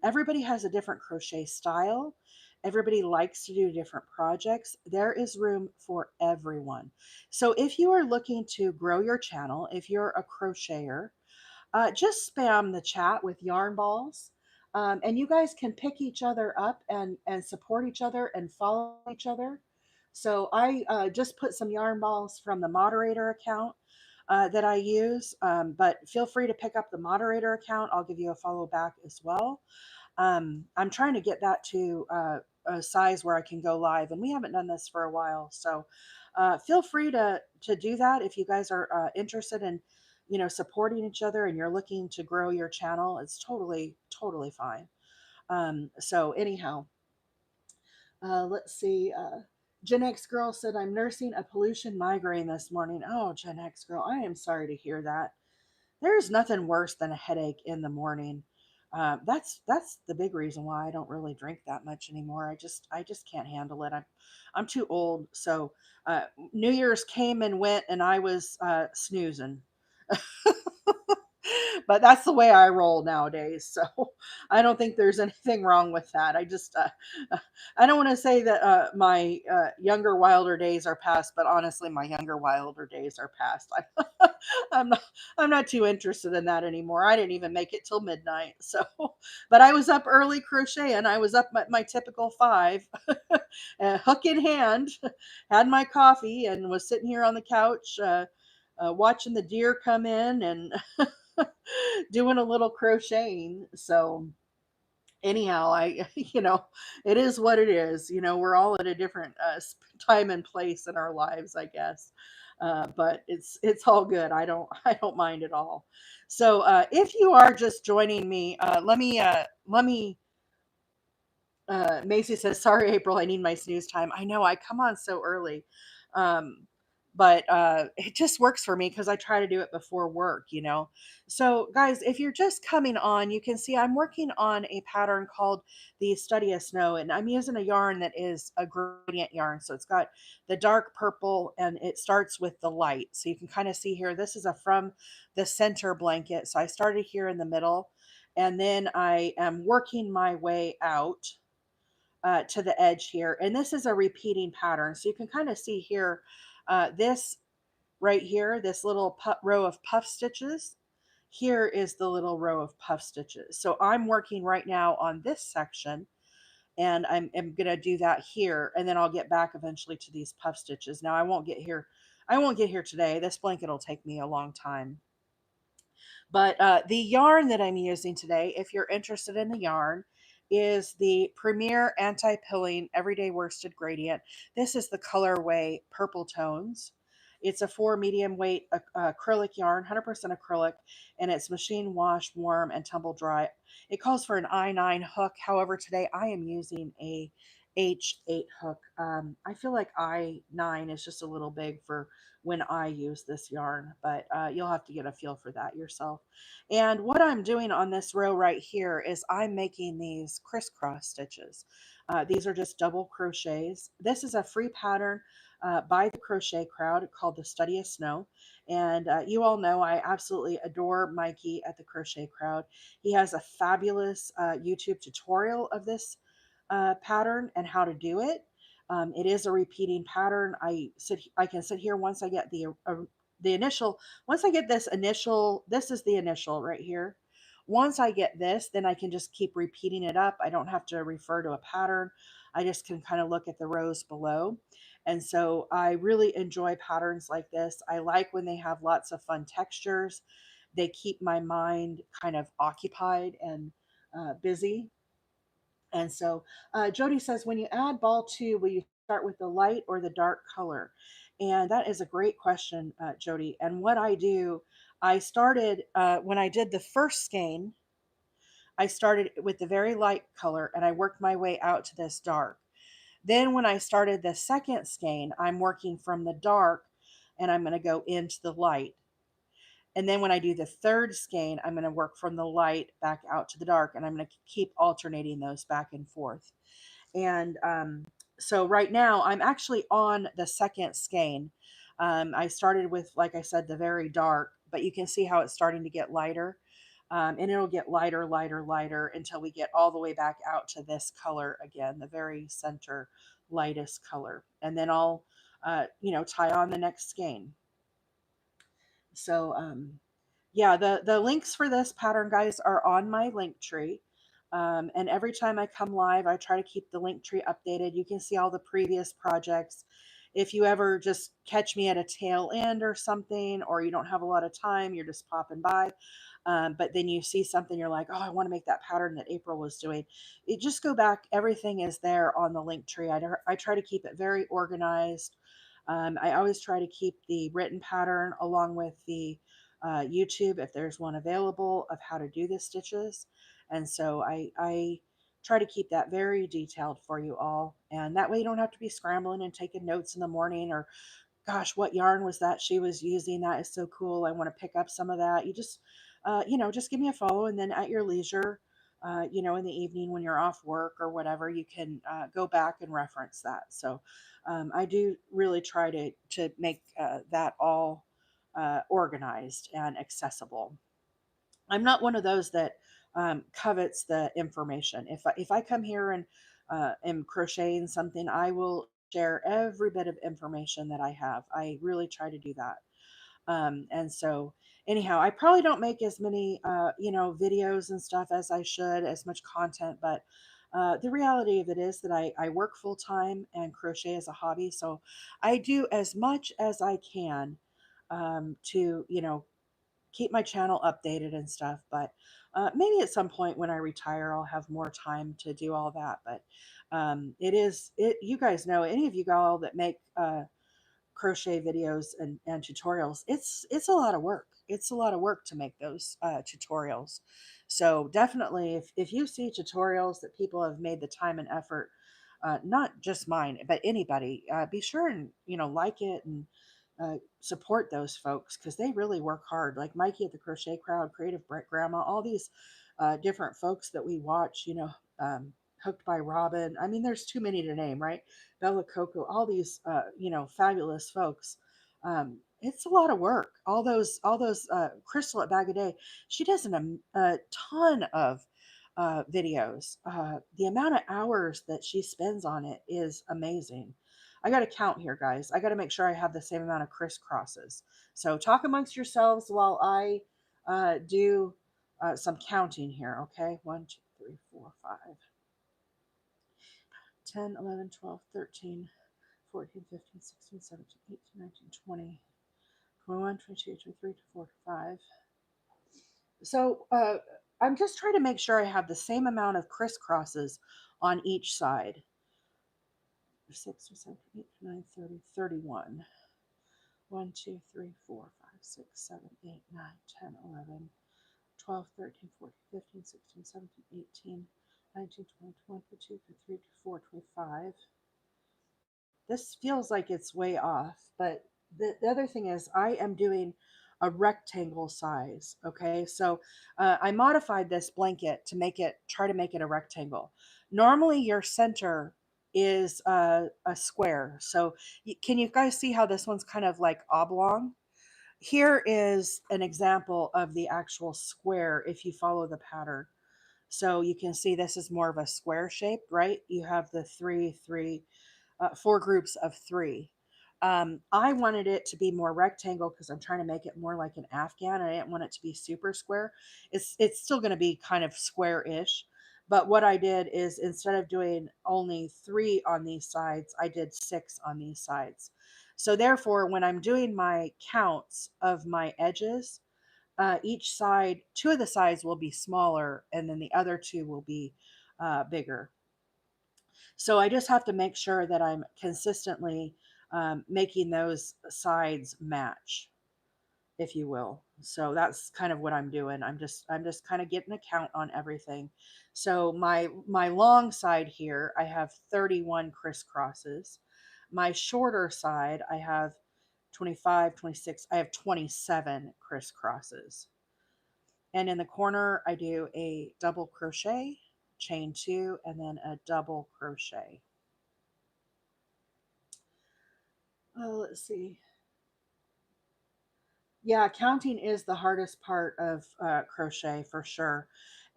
Everybody has a different crochet style. Everybody likes to do different projects. There is room for everyone. So if you are looking to grow your channel, if you're a crocheter, just spam the chat with yarn balls. And you guys can pick each other up and support each other and follow each other. So I just put some yarn balls from the moderator account that I use, but feel free to pick up the moderator account. I'll give you a follow back as well. I'm trying to get that to a size where I can go live, and we haven't done this for a while. So feel free to do that if you guys are interested in supporting each other and you're looking to grow your channel. It's totally fine. So anyhow, let's see. Gen X girl said, I'm nursing a pollution migraine this morning. Oh, Gen X girl, I am sorry to hear that. There's nothing worse than a headache in the morning. That's the big reason why I don't really drink that much anymore. I just can't handle it. I'm too old. So New Year's came and went, and I was snoozing. But that's the way I roll nowadays. So I don't think there's anything wrong with that. I just, I don't want to say that my younger, wilder days are past, but honestly, my younger, wilder days are past. I'm not, I'm not too interested in that anymore. I didn't even make it till midnight. So, but I was up early crocheting. I was up at my typical 5, hook in hand, had my coffee, and was sitting here on the couch watching the deer come in and doing a little crocheting. So anyhow, I it is what it is. We're all at a different time and place in our lives, I guess. But it's all good. I don't mind at all. So if you are just joining me, let me Macy says, "Sorry, April, I need my snooze time." I know I come on so early, um, but it just works for me because I try to do it before work. So, guys, if you're just coming on, you can see I'm working on a pattern called the Study of Snow, and I'm using a yarn that is a gradient yarn. So it's got the dark purple, and it starts with the light. So you can kind of see here. This is a from the center blanket. So I started here in the middle, and then I am working my way out to the edge here. And this is a repeating pattern. So you can kind of see here, this right here, this little row of puff stitches. Here is the little row of puff stitches. So I'm working right now on this section, and I'm going to do that here. And then I'll get back eventually to these puff stitches. Now I won't get here. I won't get here today. This blanket will take me a long time. But the yarn that I'm using today, if you're interested in the yarn, is the Premier Anti-Pilling Everyday Worsted Gradient. This is the colorway Purple Tones. It's a 4 medium weight acrylic yarn, 100% acrylic, and it's machine wash, warm, and tumble dry. It calls for an I9 hook. However, today I am using a H8 hook. I feel like I9 is just a little big for when I use this yarn, but you'll have to get a feel for that yourself. And what I'm doing on this row right here is I'm making these crisscross stitches. These are just double crochets. This is a free pattern by the Crochet Crowd called the Study of Snow. And you all know I absolutely adore Mikey at the Crochet Crowd. He has a fabulous YouTube tutorial of this pattern and how to do it. It is a repeating pattern. I can sit here once I get the initial. Once I get this initial, this is the initial right here. Once I get this, then I can just keep repeating it up. I don't have to refer to a pattern. I just can kind of look at the rows below. And so I really enjoy patterns like this. I like when they have lots of fun textures. They keep my mind kind of occupied and busy. And so Jody says, when you add ball 2, will you start with the light or the dark color? And that is a great question, Jody. And what I do, I started when I did the first skein, I started with the very light color and I worked my way out to this dark. Then when I started the second skein, I'm working from the dark and I'm going to go into the light. And then when I do the third skein, I'm going to work from the light back out to the dark, and I'm going to keep alternating those back and forth. And so right now I'm actually on the second skein. I started with, like I said, the very dark, but you can see how it's starting to get lighter. And it'll get lighter, lighter, lighter until we get all the way back out to this color again, the very center lightest color. And then I'll, tie on the next skein. So, yeah, the links for this pattern, guys, are on my link tree. And every time I come live, I try to keep the link tree updated. You can see all the previous projects. If you ever just catch me at a tail end or something, or you don't have a lot of time, you're just popping by. But then you see something, you're like, oh, I want to make that pattern that April was doing. It just go back. Everything is there on the link tree. I try to keep it very organized. I always try to keep the written pattern along with the YouTube if there's one available of how to do the stitches. And so I try to keep that very detailed for you all. And that way you don't have to be scrambling and taking notes in the morning or, gosh, what yarn was that she was using? That is so cool. I want to pick up some of that. You just, just give me a follow, and then at your leisure, in the evening when you're off work or whatever, you can go back and reference that. So I do really try to make that all organized and accessible. I'm not one of those that covets the information. If I come here and am crocheting something, I will share every bit of information that I have. I really try to do that. And so anyhow, I probably don't make as many videos and stuff as I should, as much content, but the reality of it is that I work full time and crochet as a hobby, so I do as much as I can to keep my channel updated and stuff. But maybe at some point when I retire, I'll have more time to do all that. But you guys know, any of you all that make crochet videos and tutorials, it's a lot of work. It's a lot of work to make those tutorials. So definitely, if you see tutorials that people have made the time and effort, not just mine but anybody, be sure and like it and support those folks, because they really work hard, like Mikey at the Crochet Crowd, Creative Grandma, all these different folks that we watch, Hooked by Robin. I mean, there's too many to name, right? Bella Coco, all these fabulous folks. It's a lot of work. All those Crystal at Bag a Day, she does a ton of videos. The amount of hours that she spends on it is amazing. I got to count here, guys. I got to make sure I have the same amount of crisscrosses. So talk amongst yourselves while I do some counting here. Okay, 1, 2, 3, 4, 5, 10, 11, 12, 13, 14, 15, 16, 17, 18, 19, 20, 21, 22, 23, 24, 25. So I'm just trying to make sure I have the same amount of crisscrosses on each side. 6, 7, 8, 9, 30, 31. 1, 2, 3, 4, 5, 6, 7, 8, 9, 10, 11, 12, 13, 14, 15, 16, 17, 18, 19, 20, 22, 23, 24, 25. This feels like it's way off, but the other thing is I am doing a rectangle size. Okay, so I modified this blanket to try to make it a rectangle. Normally your center is a square. So can you guys see how this one's kind of like oblong? Here is an example of the actual square if you follow the pattern. So you can see this is more of a square shape, right? You have the four groups of three. I wanted it to be more rectangle because I'm trying to make it more like an Afghan. I didn't want it to be super square. It's still going to be kind of square-ish. But what I did is, instead of doing only 3 on these sides, I did 6 on these sides. So therefore, when I'm doing my counts of my edges, each side, 2 of the sides will be smaller, and then the other 2 will be bigger. So I just have to make sure that I'm consistently making those sides match, if you will. So that's kind of what I'm doing. I'm just kind of getting a count on everything. So my long side here, I have 31 crisscrosses. My shorter side, I have 25, 26. I have 27 crisscrosses. And in the corner, I do a double crochet, chain 2, and then a double crochet. Let's see. Yeah, counting is the hardest part of crochet for sure.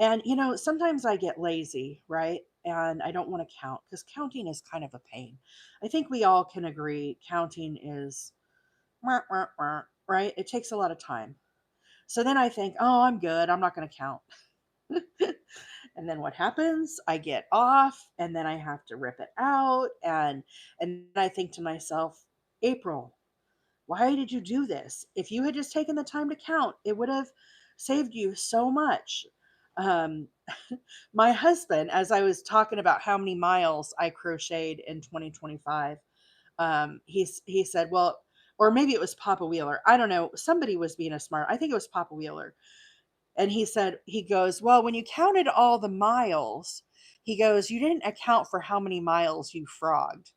And sometimes I get lazy, right? And I don't want to count because counting is kind of a pain. I think we all can agree counting is right? It takes a lot of time. So then I think, oh, I'm good. I'm not going to count. And then what happens? I get off and then I have to rip it out, and I think to myself, April, why did you do this? If you had just taken the time to count, it would have saved you so much. Um, my husband, as I was talking about how many miles I crocheted in 2025, he said, well, or maybe it was Papa Wheeler. I don't know. Somebody was being a smart. I think it was Papa Wheeler. And he goes, well, when you counted all the miles, he goes, you didn't account for how many miles you frogged.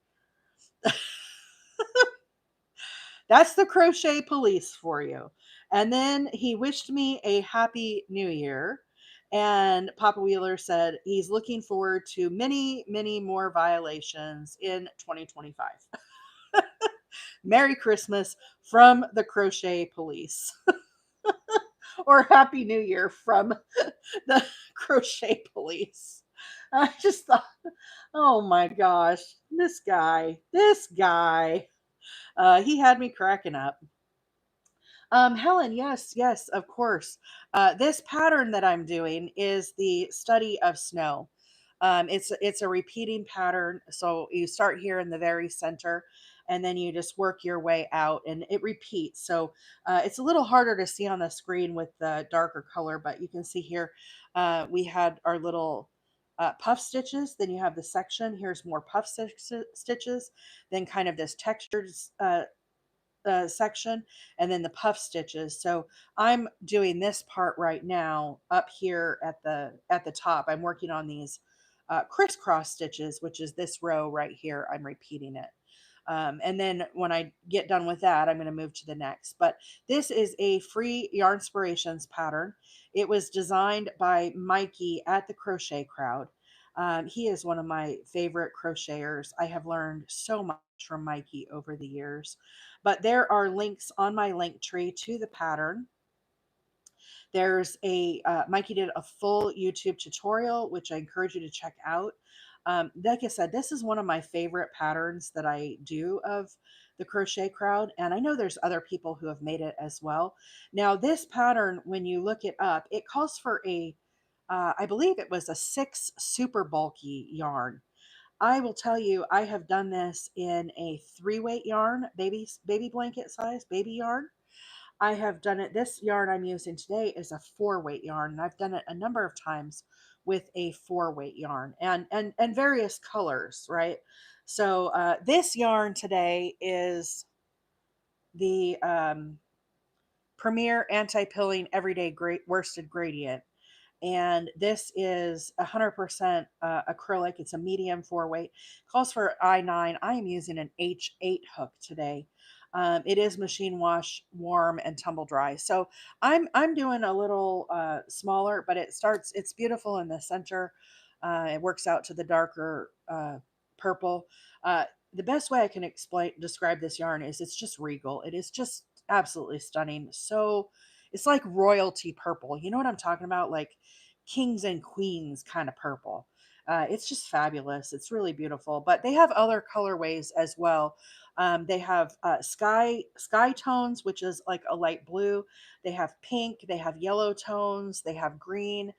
That's the crochet police for you. And then he wished me a happy new year. And Papa Wheeler said he's looking forward to many, many more violations in 2025. Merry Christmas from the crochet police. or Happy New Year from the crochet police. I just thought, oh my gosh, this guy, he had me cracking up. Helen, yes, yes, of course. This pattern that I'm doing is the study of snow. It's a repeating pattern. So you start here in the very center, and then you just work your way out, and it repeats. So it's a little harder to see on the screen with the darker color, but you can see here we had our little puff stitches. Then you have the section. Here's more puff stitches. Then kind of this textured section, and then the puff stitches. So I'm doing this part right now up here at the top. I'm working on these crisscross stitches, which is this row right here. I'm repeating it. And then when I get done with that, I'm going to move to the next. But this is a free Yarn Inspirations pattern. It was designed by Mikey at the Crochet Crowd. He is one of my favorite crocheters. I have learned so much from Mikey over the years. But there are links on my link tree to the pattern. There's a Mikey did a full YouTube tutorial, which I encourage you to check out. Like I said, this is one of my favorite patterns that I do of the Crochet Crowd, and I know there's other people who have made it as well. Now, this pattern, when you look it up, it calls for I believe it was a 6 super bulky yarn. I will tell you, I have done this in a 3-weight yarn, baby blanket size, baby yarn. I have done it. This yarn I'm using today is a 4-weight yarn, and I've done it a number of times with a 4-weight yarn and various colors, right? So this yarn today is the Premier Anti-Pilling Everyday Great Worsted Gradient, and this is 100% acrylic. It's a medium 4-weight. Calls for I9. I am using an H8 hook today. It is machine wash, warm, and tumble dry. So I'm doing a little smaller, but it's beautiful in the center. It works out to the darker purple. The best way I can describe this yarn is it's just regal. It is just absolutely stunning. So it's like royalty purple. You know what I'm talking about? Like kings and queens kind of purple. It's just fabulous. It's really beautiful. But they have other colorways as well. They have sky tones, which is like a light blue. They have pink. They have yellow tones. They have green.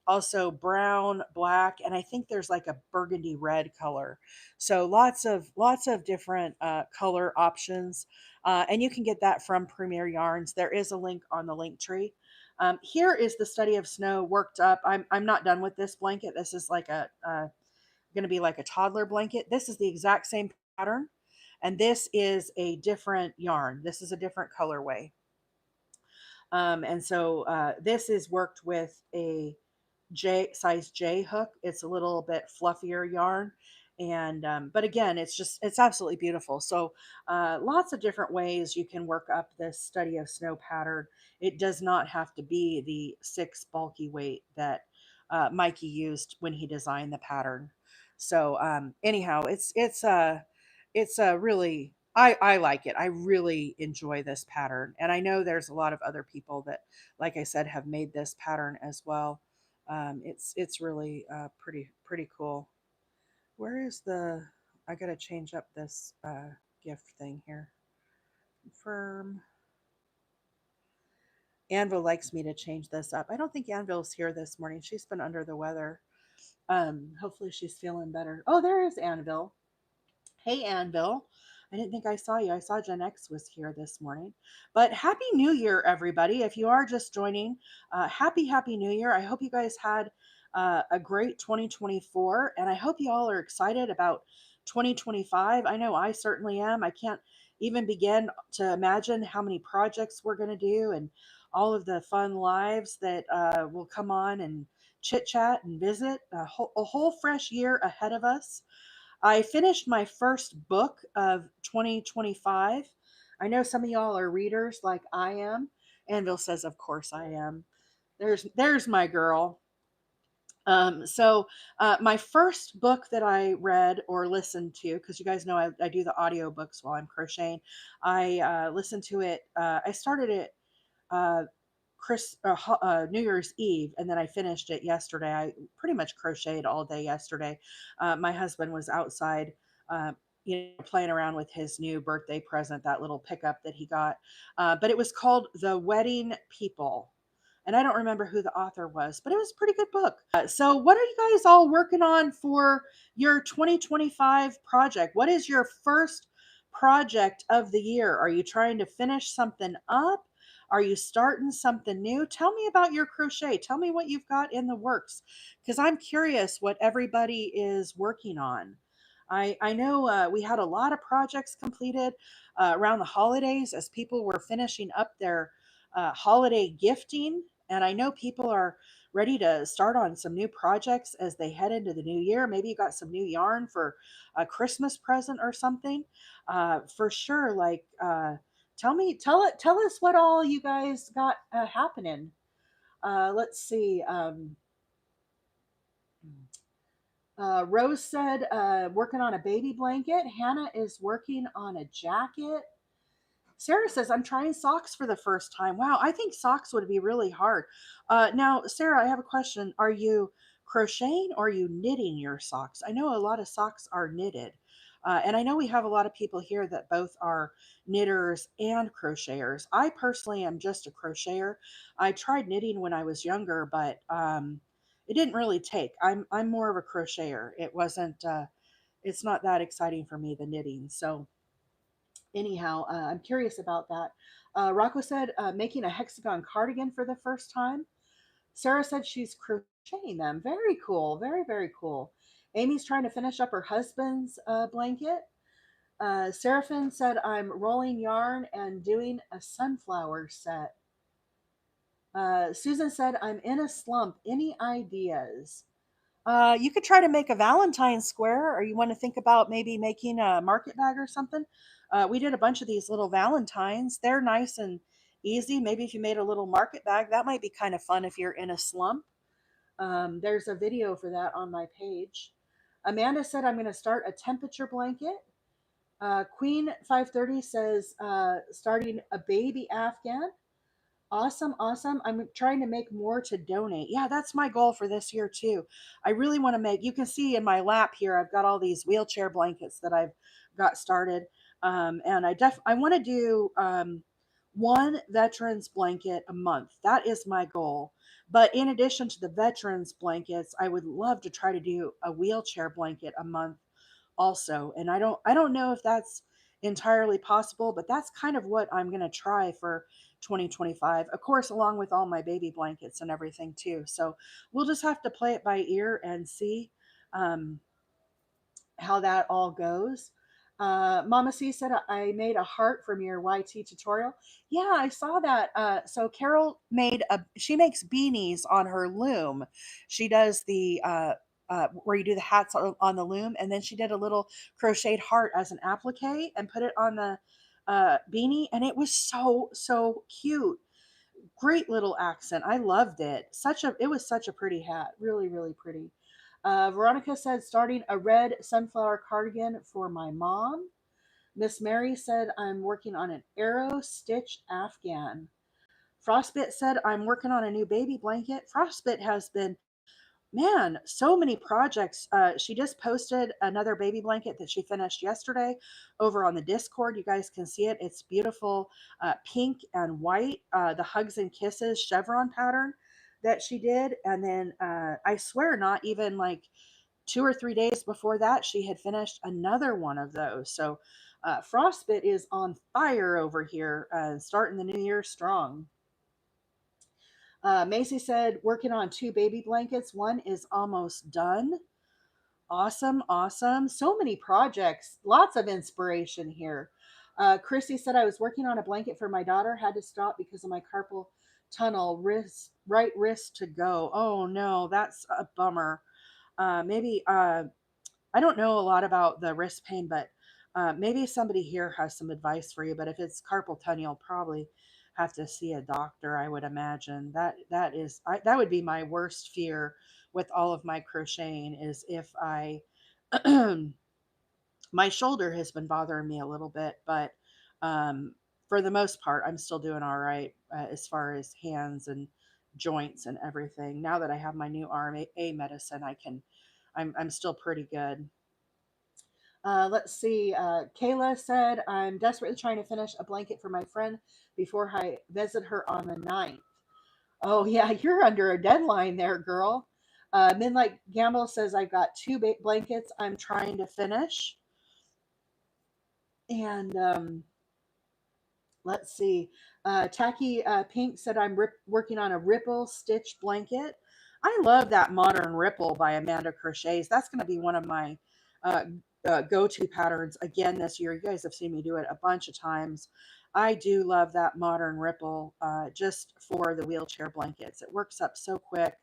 Also brown, black, and I think there's like a burgundy red color. So lots of different color options, and you can get that from Premier Yarns. There is a link on the link tree. Here is the study of snow worked up. I'm not done with this blanket. This is like a going to be like a toddler blanket. This is the exact same pattern, and this is a different yarn. This is a different colorway. And so this is worked with a size J hook. It's a little bit fluffier yarn. And but again, it's absolutely beautiful. So lots of different ways you can work up this study of snow pattern. It does not have to be the 6 bulky weight that Mikey used when he designed the pattern. So anyhow, it's a really I like it. I really enjoy this pattern, and I know there's a lot of other people that, like I said, have made this pattern as well. It's really pretty cool. Where is the? I gotta change up this gift thing here. Confirm. Anvil likes me to change this up. I don't think Anvil's here this morning. She's been under the weather. Hopefully she's feeling better. Oh, there is Anvil. Hey, Anvil. I didn't think I saw you. I saw Gen X was here this morning. But Happy New Year, everybody. If you are just joining, Happy New Year. I hope you guys had a great 2024, and I hope you all are excited about 2025. I know I certainly am. I can't even begin to imagine how many projects we're going to do and all of the fun lives that will come on and chit chat and visit. A whole fresh year ahead of us. I finished my first book of 2025. I know some of y'all are readers like I am. Anvil says, "Of course I am." There's my girl. So my first book that I read or listened to, because you guys know I do the audio books while I'm crocheting. I listened to it. I started it New Year's Eve, and then I finished it yesterday. I pretty much crocheted all day yesterday. My husband was outside, uh, playing around with his new birthday present, that little pickup that he got. But it was called The Wedding People. And I don't remember who the author was, but it was a pretty good book. So, what are you guys all working on for your 2025 project? What is your first project of the year? Are you trying to finish something up? Are you starting something new? Tell me about your crochet. Tell me what you've got in the works, because I'm curious what everybody is working on. I know we had a lot of projects completed around the holidays as people were finishing up their holiday gifting. And I know people are ready to start on some new projects as they head into the new year. Maybe you got some new yarn for a Christmas present or something. For sure, like tell us what all you guys got happening. Let's see. Rose said working on a baby blanket. Hannah is working on a jacket. Sarah says, I'm trying socks for the first time. Wow, I think socks would be really hard. Now, Sarah, I have a question. Are you crocheting or are you knitting your socks? I know a lot of socks are knitted. And I know we have a lot of people here that both are knitters and crocheters. I personally am just a crocheter. I tried knitting when I was younger, but it didn't really take. I'm more of a crocheter. It wasn't. It's not that exciting for me, the knitting. So anyhow, I'm curious about that. Rocco said making a hexagon cardigan for the first time. Sarah said she's crocheting them. Very cool. Very, very cool. Amy's trying to finish up her husband's blanket. Seraphine said, I'm rolling yarn and doing a sunflower set. Susan said, I'm in a slump. Any ideas? You could try to make a Valentine square, or you want to think about maybe making a market bag or something. We did a bunch of these little Valentines. They're nice and easy. Maybe if you made a little market bag, that might be kind of fun if you're in a slump. There's a video for that on my page. Amanda said, I'm going to start a temperature blanket. Queen 530 says, starting a baby Afghan. Awesome, awesome. I'm trying to make more to donate. Yeah, that's my goal for this year too. I really want to make, you can see in my lap here, I've got all these wheelchair blankets that I've got started. And I want to do one veterans blanket a month. That is my goal. But in addition to the veterans blankets, I would love to try to do a wheelchair blanket a month also. And I don't know if that's entirely possible, but that's kind of what I'm going to try for 2025, of course, along with all my baby blankets and everything too. So we'll just have to play it by ear and see um, how that all goes. Mama C said, I made a heart from your YT tutorial. Yeah, I saw that. So Carol she makes beanies on her loom. She does where you do the hats on the loom, and then she did a little crocheted heart as an applique and put it on the beanie, and it was so, so cute. Great little accent. I loved it. It was such a pretty hat. Really, really pretty. Veronica said, starting a red sunflower cardigan for my mom. Miss Mary said, I'm working on an arrow stitch Afghan. Frostbit said, I'm working on a new baby blanket. Frostbit has been, man, so many projects. She just posted another baby blanket that she finished yesterday over on the Discord. You guys can see it. It's beautiful, pink and white, the hugs and kisses chevron pattern that she did. And then I swear, not even like 2 or 3 days before that, she had finished another one of those. So Frostbit is on fire over here, starting the new year strong. Macy said, working on two baby blankets. One is almost done. Awesome, awesome. So many projects, lots of inspiration here. Chrissy said, I was working on a blanket for my daughter, had to stop because of my carpal tunnel, right wrist to go. Oh no, that's a bummer. Maybe I don't know a lot about the wrist pain, but maybe somebody here has some advice for you. But if it's carpal tunnel, you'll probably have to see a doctor. I would imagine that would be my worst fear with all of my crocheting is if I my shoulder has been bothering me a little bit, but for the most part, I'm still doing all right as far as hands and joints and everything. Now that I have my new RMA medicine, I'm still pretty good. Let's see. Kayla said, I'm desperately trying to finish a blanket for my friend before I visit her on the 9th. Oh, yeah, you're under a deadline there, girl. Midnight Gamble says, I've got two blankets I'm trying to finish. And let's see. Tacky Pink said, I'm working on a ripple stitch blanket. I love that Modern Ripple by Amanda Crochets. That's going to be one of my uh, go-to patterns again this year. You guys have seen me do it a bunch of times. I do love that Modern Ripple just for the wheelchair blankets. It works up so quick.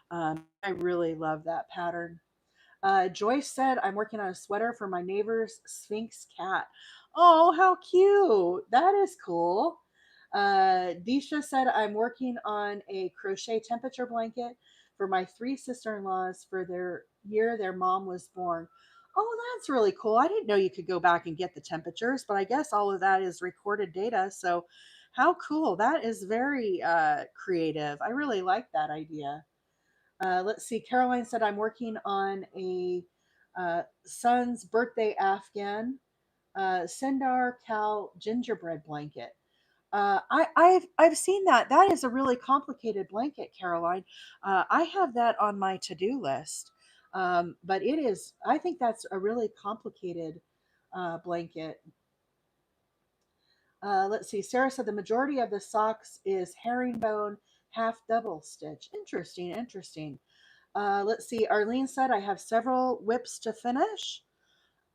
I really love that pattern. Joyce said, I'm working on a sweater for my neighbor's Sphinx cat. Oh, how cute. That is cool. Disha said, I'm working on a crochet temperature blanket for my three sister-in-laws for their year their mom was born. Oh, that's really cool. I didn't know you could go back and get the temperatures, but I guess all of that is recorded data. So how cool. That is very creative. I really like that idea. Let's see. Caroline said, I'm working on a son's birthday Afghan Sendar cow gingerbread blanket. I've seen that. That is a really complicated blanket, Caroline. I have that on my to-do list. But it is, I think that's a really complicated blanket. Let's see. Sarah said the majority of the socks is herringbone half double stitch. Interesting, interesting. Let's see. Arlene said, I have several whips to finish.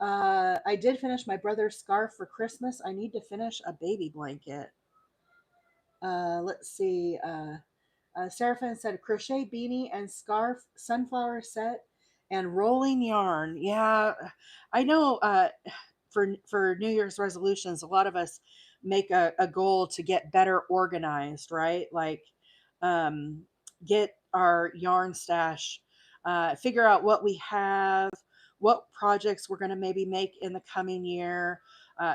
I did finish my brother's scarf for Christmas. I need to finish a baby blanket. Let's see. Seraphim said, crochet beanie and scarf, sunflower set, and rolling yarn. Yeah, I know for New Year's resolutions, a lot of us make a goal to get better organized, right? Like get our yarn stash, figure out what we have, what projects we're going to maybe make in the coming year,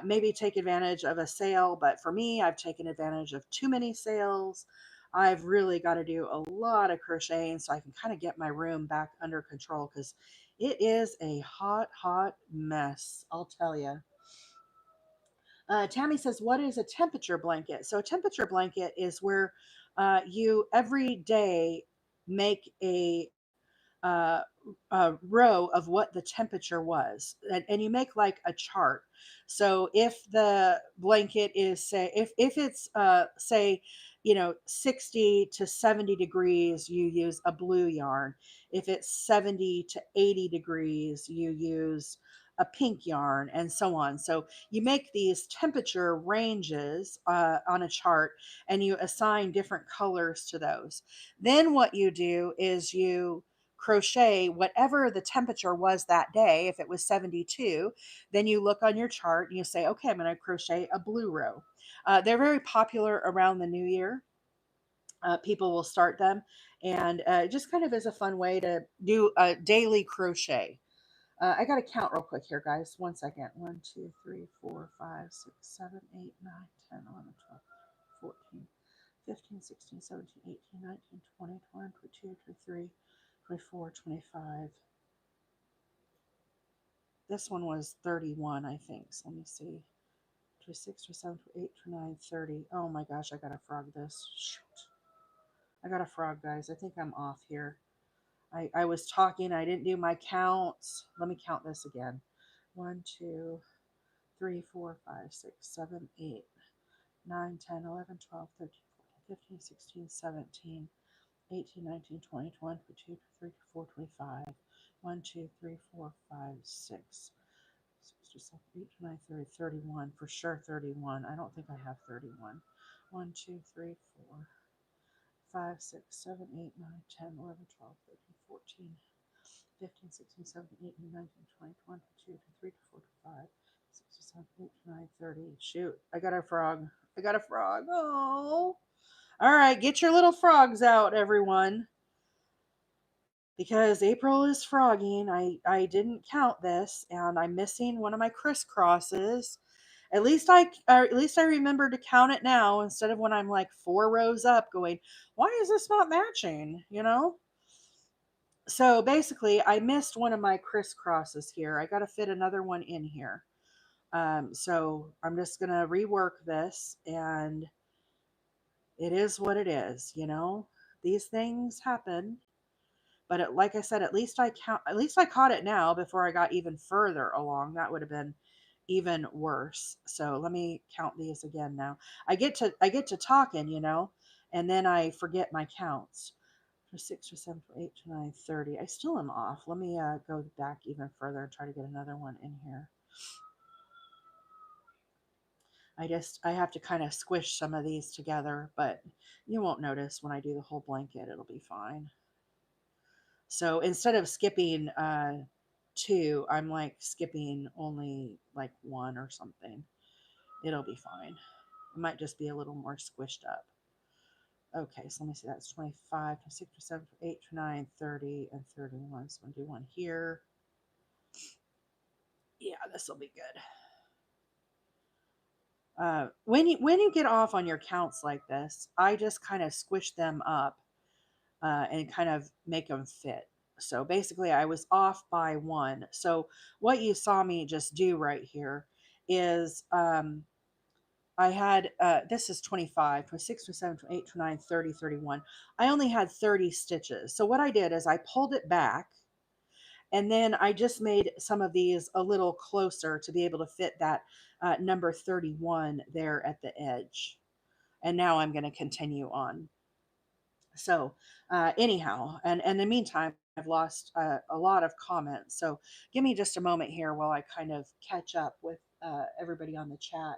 maybe take advantage of a sale. But for me, I've taken advantage of too many sales. I've really got to do a lot of crocheting so I can kind of get my room back under control because it is a hot, hot mess, I'll tell you. Tammy says, what is a temperature blanket? So, a temperature blanket is where you every day make uh, a row of what the temperature was, and you make like a chart. So if the blanket is say if it's say 60 to 70 degrees, you use a blue yarn. If it's 70 to 80 degrees, you use a pink yarn, and so on. So you make these temperature ranges on a chart, and you assign different colors to those. Then what you do is you crochet whatever the temperature was that day. If it was 72, then you look on your chart and you say, okay, I'm going to crochet a blue row. They're very popular around the new year. People will start them, and just kind of as a fun way to do a daily crochet. I got to count real quick here, guys. 1 second. 1, 2, 3, 4, 5, 6, 7, 8, 9, 10, 11, 12, 14, 15, 16, 17, 18, 19, 20, 21, 22, 23, 24, 25. This one was 31, I think. So let me see. 26, 27, 28, 29, 30. Oh my gosh, I gotta frog this. Shoot. I gotta frog, guys. I think I'm off here. I was talking, I didn't do my counts. Let me count this again. 1, 2, 3, 4, 5, 6, 7, 8, 9, 10, 11, 12, 13, 14, 15, 16, 17, 18, 19, 20, 21, 22, 23, 24, 25. 1, 2, 3, 4, 5, 6, 7, 8, 9, 30, 31. For sure, 31. I don't think I have 31. 1, 2, 3, 4, 5, 6, 7, 8, 9, 10, 11, 12, 13, 14, 15, 16, 17, 18, 19, 20, 22, 23, 24, 25, 6, 7, 8, 9, 30. Shoot, I got a frog. I got a frog. Oh. All right, get your little frogs out, everyone. Because April is frogging. I didn't count this, and I'm missing one of my crisscrosses. at least I remember to count it now instead of when I'm like 4 rows up going, why is this not matching? You know? So basically, I missed one of my crisscrosses here. I got to fit another one in here. So I'm just going to rework this, and it is what it is, you know? These things happen. But like I said, at least I caught it now before I got even further along. That would have been even worse. So let me count these again now. I get to talking, you know, and then I forget my counts. For 6 for 7 for 8 for 9 30. I still am off. Let me go back even further and try to get another one in here. I have to kind of squish some of these together, but you won't notice when I do the whole blanket. It'll be fine. So instead of skipping 2, I'm like skipping only like 1 or something. It'll be fine. It might just be a little more squished up. Okay, so let me see. That's 25, 6, 7, 8, 9, 30, and 31. So I'm going to do one here. Yeah, this will be good. When you get off on your counts like this, I just kind of squish them up and kind of make them fit. So basically, I was off by 1. So what you saw me just do right here is I had this is 25, 26, 27, 28, 29, 30, 31. I only had 30 stitches. So what I did is I pulled it back, and then I just made some of these a little closer to be able to fit that number 31 there at the edge. And now I'm going to continue on. So anyhow, and in the meantime, I've lost a lot of comments. So give me just a moment here while I kind of catch up with everybody on the chat.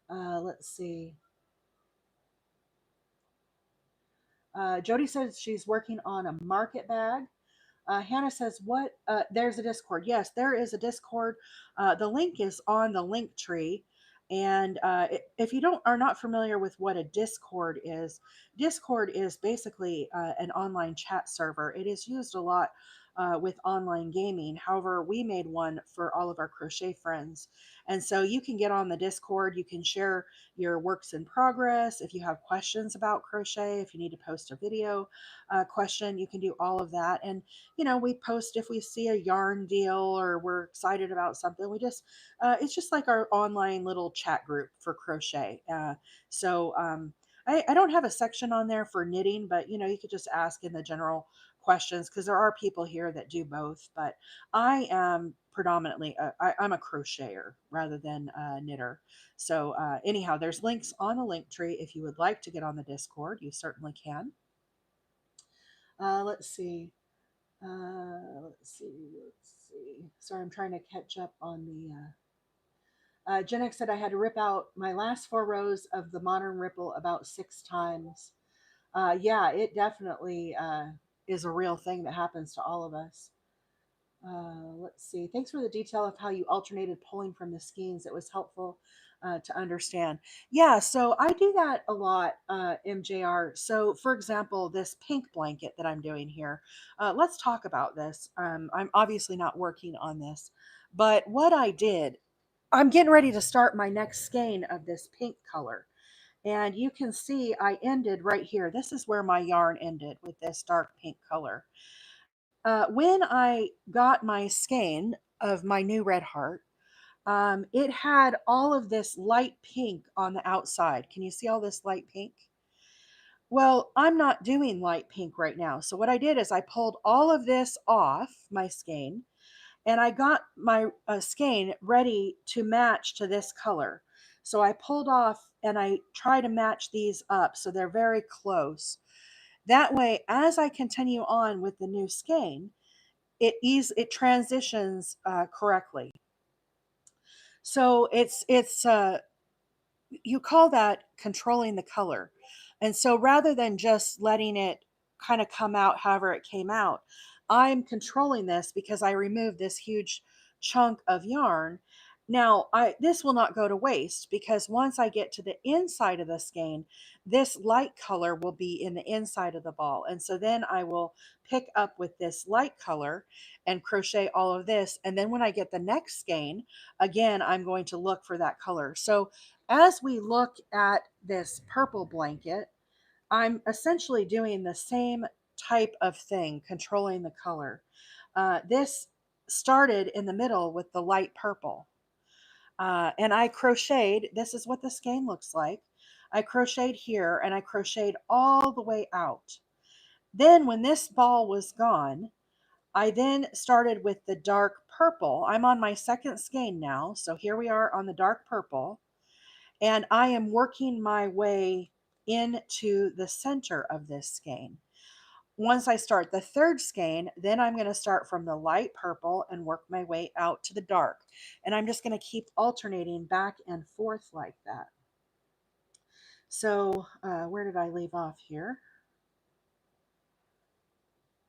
Let's see. Jody says she's working on a market bag. Hannah says, "What? There's a Discord. Yes, there is a Discord. The link is on the link tree. And if you don't are not familiar with what a Discord is basically an online chat server. It is used a lot with online gaming. However, we made one for all of our crochet friends, and so you can get on the Discord. You can share your works in progress. If you have questions about crochet, if you need to post a video question, you can do all of that. And you know, we post if we see a yarn deal or we're excited about something. We just it's just like our online little chat group for crochet. I don't have a section on there for knitting, but you know, you could just ask in the general questions because there are people here that do both. But I am predominantly I'm a crocheter rather than a knitter. So anyhow, there's links on the link tree. If you would like to get on the Discord, you certainly can. Let's see. Let's see. Let's see. Sorry, I'm trying to catch up on the. Jen X said I had to rip out my last 4 rows of the modern ripple about 6 times. Yeah, it definitely is a real thing that happens to all of us. Let's see. Thanks for the detail of how you alternated pulling from the skeins. It was helpful to understand. Yeah, so I do that a lot, MJR. So, for example, this pink blanket that I'm doing here, let's talk about this. I'm obviously not working on this, but what I did, I'm getting ready to start my next skein of this pink color. And you can see I ended right here. This is where my yarn ended with this dark pink color. When I got my skein of my new red heart, it had all of this light pink on the outside. Can you see all this light pink? Well, I'm not doing light pink right now. So what I did is I pulled all of this off my skein and I got my skein ready to match to this color. So I pulled off and I try to match these up so they're very close. That way, as I continue on with the new skein, it transitions correctly. So it's you call that controlling the color. And so rather than just letting it kind of come out however it came out, I'm controlling this because I removed this huge chunk of yarn. Now, this will not go to waste because once I get to the inside of the skein, this light color will be in the inside of the ball. And so then I will pick up with this light color and crochet all of this. And then when I get the next skein, again, I'm going to look for that color. So as we look at this purple blanket, I'm essentially doing the same type of thing, controlling the color. This started in the middle with the light purple. And I crocheted, this is what the skein looks like. I crocheted here and I crocheted all the way out. Then when this ball was gone, I then started with the dark purple. I'm on my second skein now. So here we are on the dark purple. And I am working my way into the center of this skein. Once I start the third skein, then I'm going to start from the light purple and work my way out to the dark. And I'm just going to keep alternating back and forth like that. So where did I leave off here?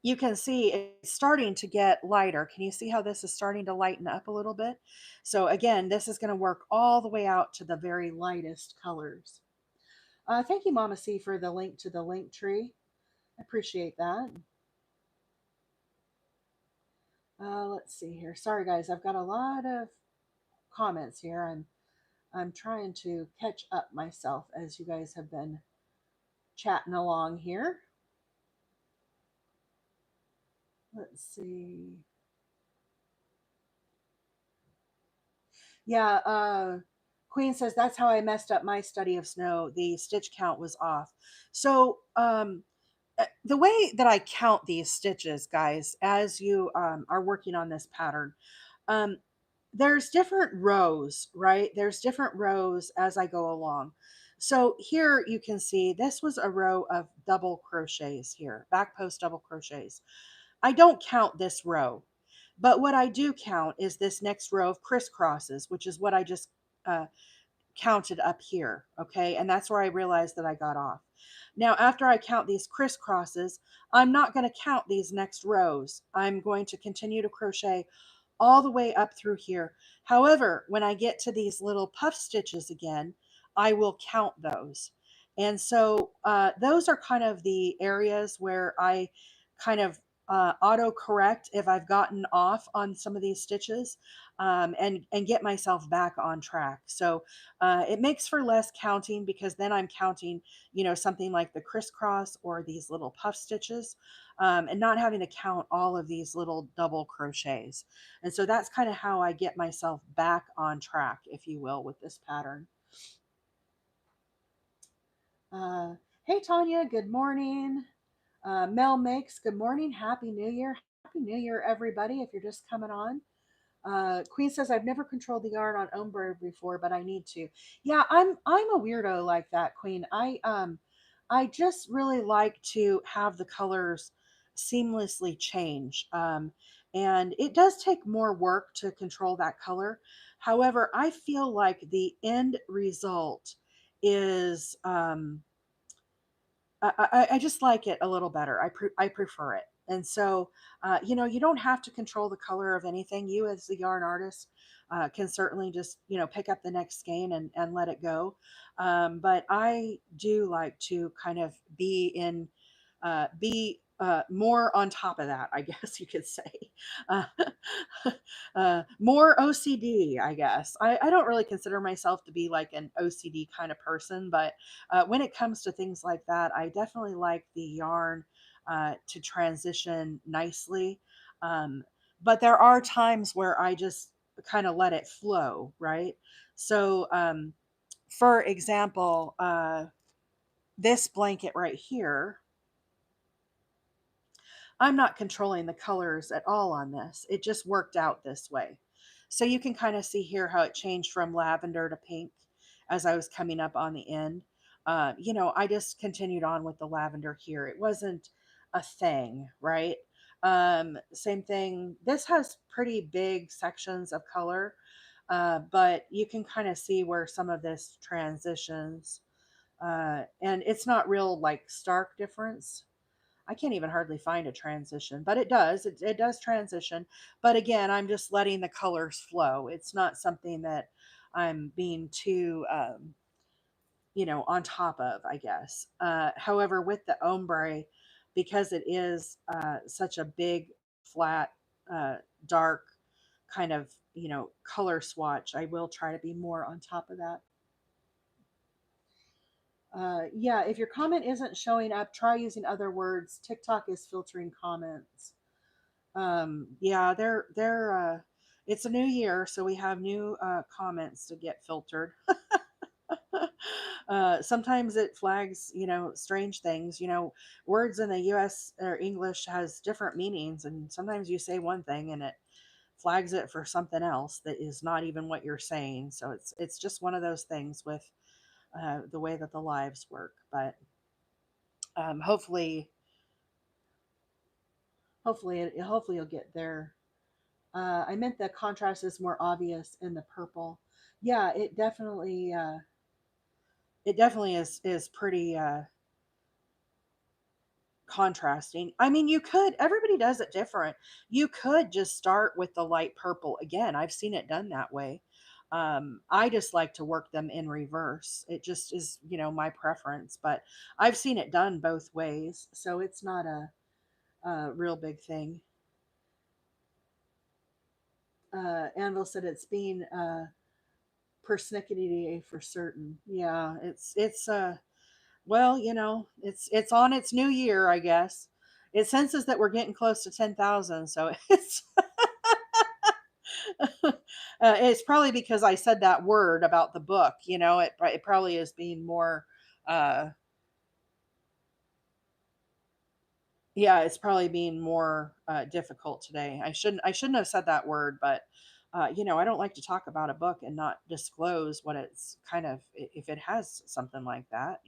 You can see it's starting to get lighter. Can you see how this is starting to lighten up a little bit? So again, this is going to work all the way out to the very lightest colors. Thank you, Mama C, for the link to the link tree. I appreciate that. Let's see here. Sorry, guys, I've got a lot of comments here. I'm trying to catch up myself as you guys have been chatting along here. Let's see. Yeah, Queen says that's how I messed up my study of snow. The stitch count was off. So the way that I count these stitches, guys, as you are working on this pattern, um, there's different rows, right? There's different rows as I go along. So here you can see this was a row of double crochets here, back post double crochets. I don't count this row, but what I do count is this next row of crisscrosses, which is what I just uh, counted up here. Okay. And that's where I realized that I got off. Now, after I count these crisscrosses, I'm not going to count these next rows. I'm going to continue to crochet all the way up through here. However, when I get to these little puff stitches again, I will count those. And so those are kind of the areas where I kind of auto correct if I've gotten off on some of these stitches, and get myself back on track. So it makes for less counting because then I'm counting, something like the crisscross or these little puff stitches, and not having to count all of these little double crochets. And so that's kind of how I get myself back on track, if you will, with this pattern. Uh, hey, Tanya, good morning. Mel Makes, good morning. Happy New Year. Happy New Year, everybody, if you're just coming on. Queen says I've never controlled the yarn on ombre before, but I need to. Yeah, I'm a weirdo like that, Queen. I just really like to have the colors seamlessly change. And it does take more work to control that color. However, I feel like the end result is I just like it a little better. I prefer it. And so, you don't have to control the color of anything. You, as the yarn artist, can certainly just, pick up the next skein and let it go. But I do like to kind of be more on top of that, I guess you could say. Uh, more OCD, I guess. I don't really consider myself to be like an OCD kind of person, but when it comes to things like that, I definitely like the yarn to transition nicely. Um, but there are times where I just kind of let it flow, right? So, for example, this blanket right here, I'm not controlling the colors at all on this. It just worked out this way. So you can kind of see here how it changed from lavender to pink as I was coming up on the end. I just continued on with the lavender here. It wasn't a thing, right? Same thing. This has pretty big sections of color, but you can kind of see where some of this transitions. And it's not real like stark difference. I can't even hardly find a transition, but it does. It does transition. But again, I'm just letting the colors flow. It's not something that I'm being too, on top of, I guess. However, with the ombre, because it is such a big, flat, uh, dark kind of, color swatch, I will try to be more on top of that. Yeah, if your comment isn't showing up, try using other words. TikTok is filtering comments. Yeah, it's a new year, so we have new comments to get filtered. Sometimes it flags, strange things. Words in the US or English has different meanings, and sometimes you say one thing and it flags it for something else that is not even what you're saying. So it's just one of those things with the way that the lives work. But hopefully, hopefully you'll get there. I meant the contrast is more obvious in the purple. Yeah, it definitely is pretty contrasting. I mean, you could, everybody does it different. You could just start with the light purple. Again, I've seen it done that way. I just like to work them in reverse. It just is, my preference, but I've seen it done both ways. So it's not a real big thing. Anvil said it's being persnickety for certain. Yeah, well, it's on its new year, I guess. It senses that we're getting close to 10,000, so it's probably because I said that word about the book. It probably is being more. Uh, yeah, it's probably being more difficult today. I shouldn't have said that word, but I don't like to talk about a book and not disclose what it's kind of, if it has something like that.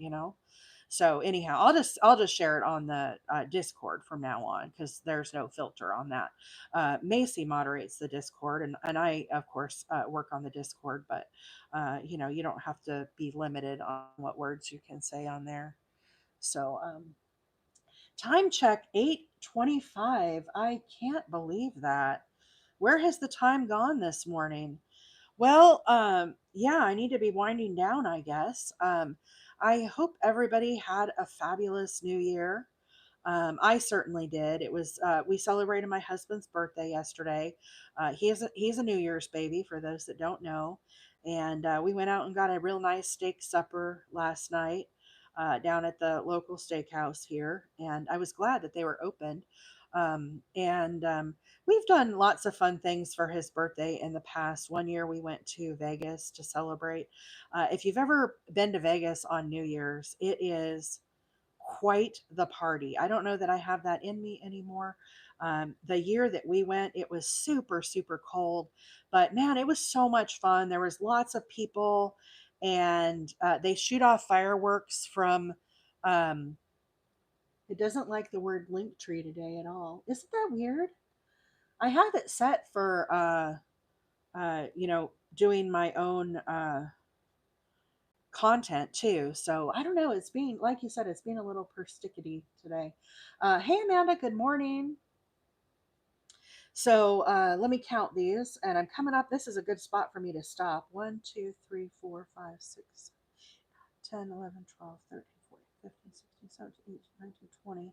So anyhow, I'll just share it on the Discord from now on, because there's no filter on that. Macy moderates the Discord, and I of course work on the Discord, but you don't have to be limited on what words you can say on there. So time check 8:25. I can't believe that. Where has the time gone this morning? Well, yeah, I need to be winding down, I guess. I hope everybody had a fabulous new year. I certainly did. It was we celebrated my husband's birthday yesterday. He's a New Year's baby for those that don't know, and we went out and got a real nice steak supper last night down at the local steakhouse here, and I was glad that they were open. And We've done lots of fun things for his birthday in the past. One year we went to Vegas to celebrate. If you've ever been to Vegas on New Year's, it is quite the party. I don't know that I have that in me anymore. The year that we went, it was super, super cold, but man, it was so much fun. There was lots of people, and they shoot off fireworks from. Um, it doesn't like the word link tree today at all. Isn't that weird? I have it set for doing my own content too. So I don't know. It's being, like you said, it's being a little perstickety today. Hey, Amanda, good morning. So let me count these, and I'm coming up. This is a good spot for me to stop. 1, 2, 3, 4, 5, 6, 10, 11, 12, 13, 14, 15, 16, 17, 18, 19, 20,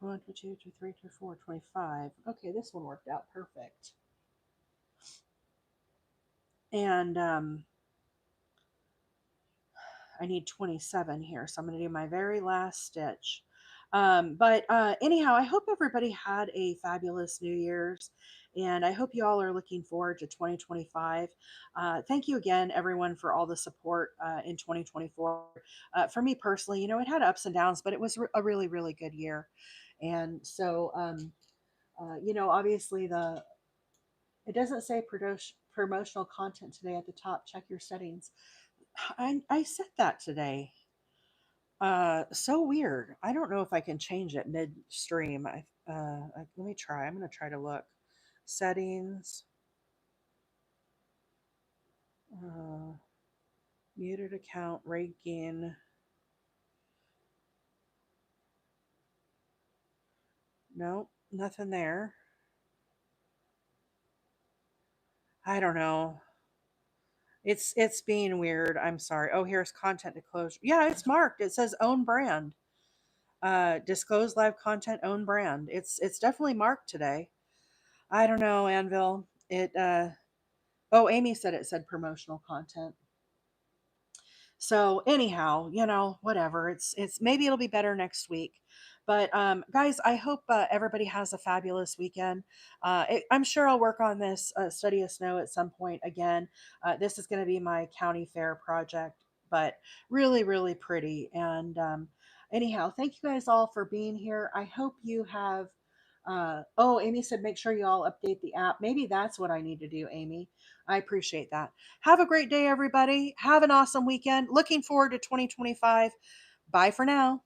21, 22, 23, 24, 25. Okay, this one worked out perfect. And I need 27 here, so I'm going to do my very last stitch. But anyhow, I hope everybody had a fabulous New Year's, and I hope you all are looking forward to 2025. Thank you again, everyone, for all the support in 2024. For me personally, it had ups and downs, but it was a really, really good year. And so, obviously it doesn't say promotional content today at the top. Check your settings. I said that today. So weird. I don't know if I can change it midstream. Let me try. I'm gonna try to look. Settings. Uh, Muted account. Rate gain. No, nothing there. I don't know. It's being weird. I'm sorry. Oh, here's content disclosure. Yeah, it's marked. It says own brand. Disclose live content, own brand. It's definitely marked today. I don't know, Anvil. It oh, Amy said it said promotional content. So anyhow, whatever. It's maybe it'll be better next week. But guys, I hope everybody has a fabulous weekend. I'm sure I'll work on this study of snow at some point again. This is going to be my county fair project, but really, really pretty. And anyhow, thank you guys all for being here. I hope you have. Oh, Amy said make sure you all update the app. Maybe that's what I need to do, Amy. I appreciate that. Have a great day, everybody. Have an awesome weekend. Looking forward to 2025. Bye for now.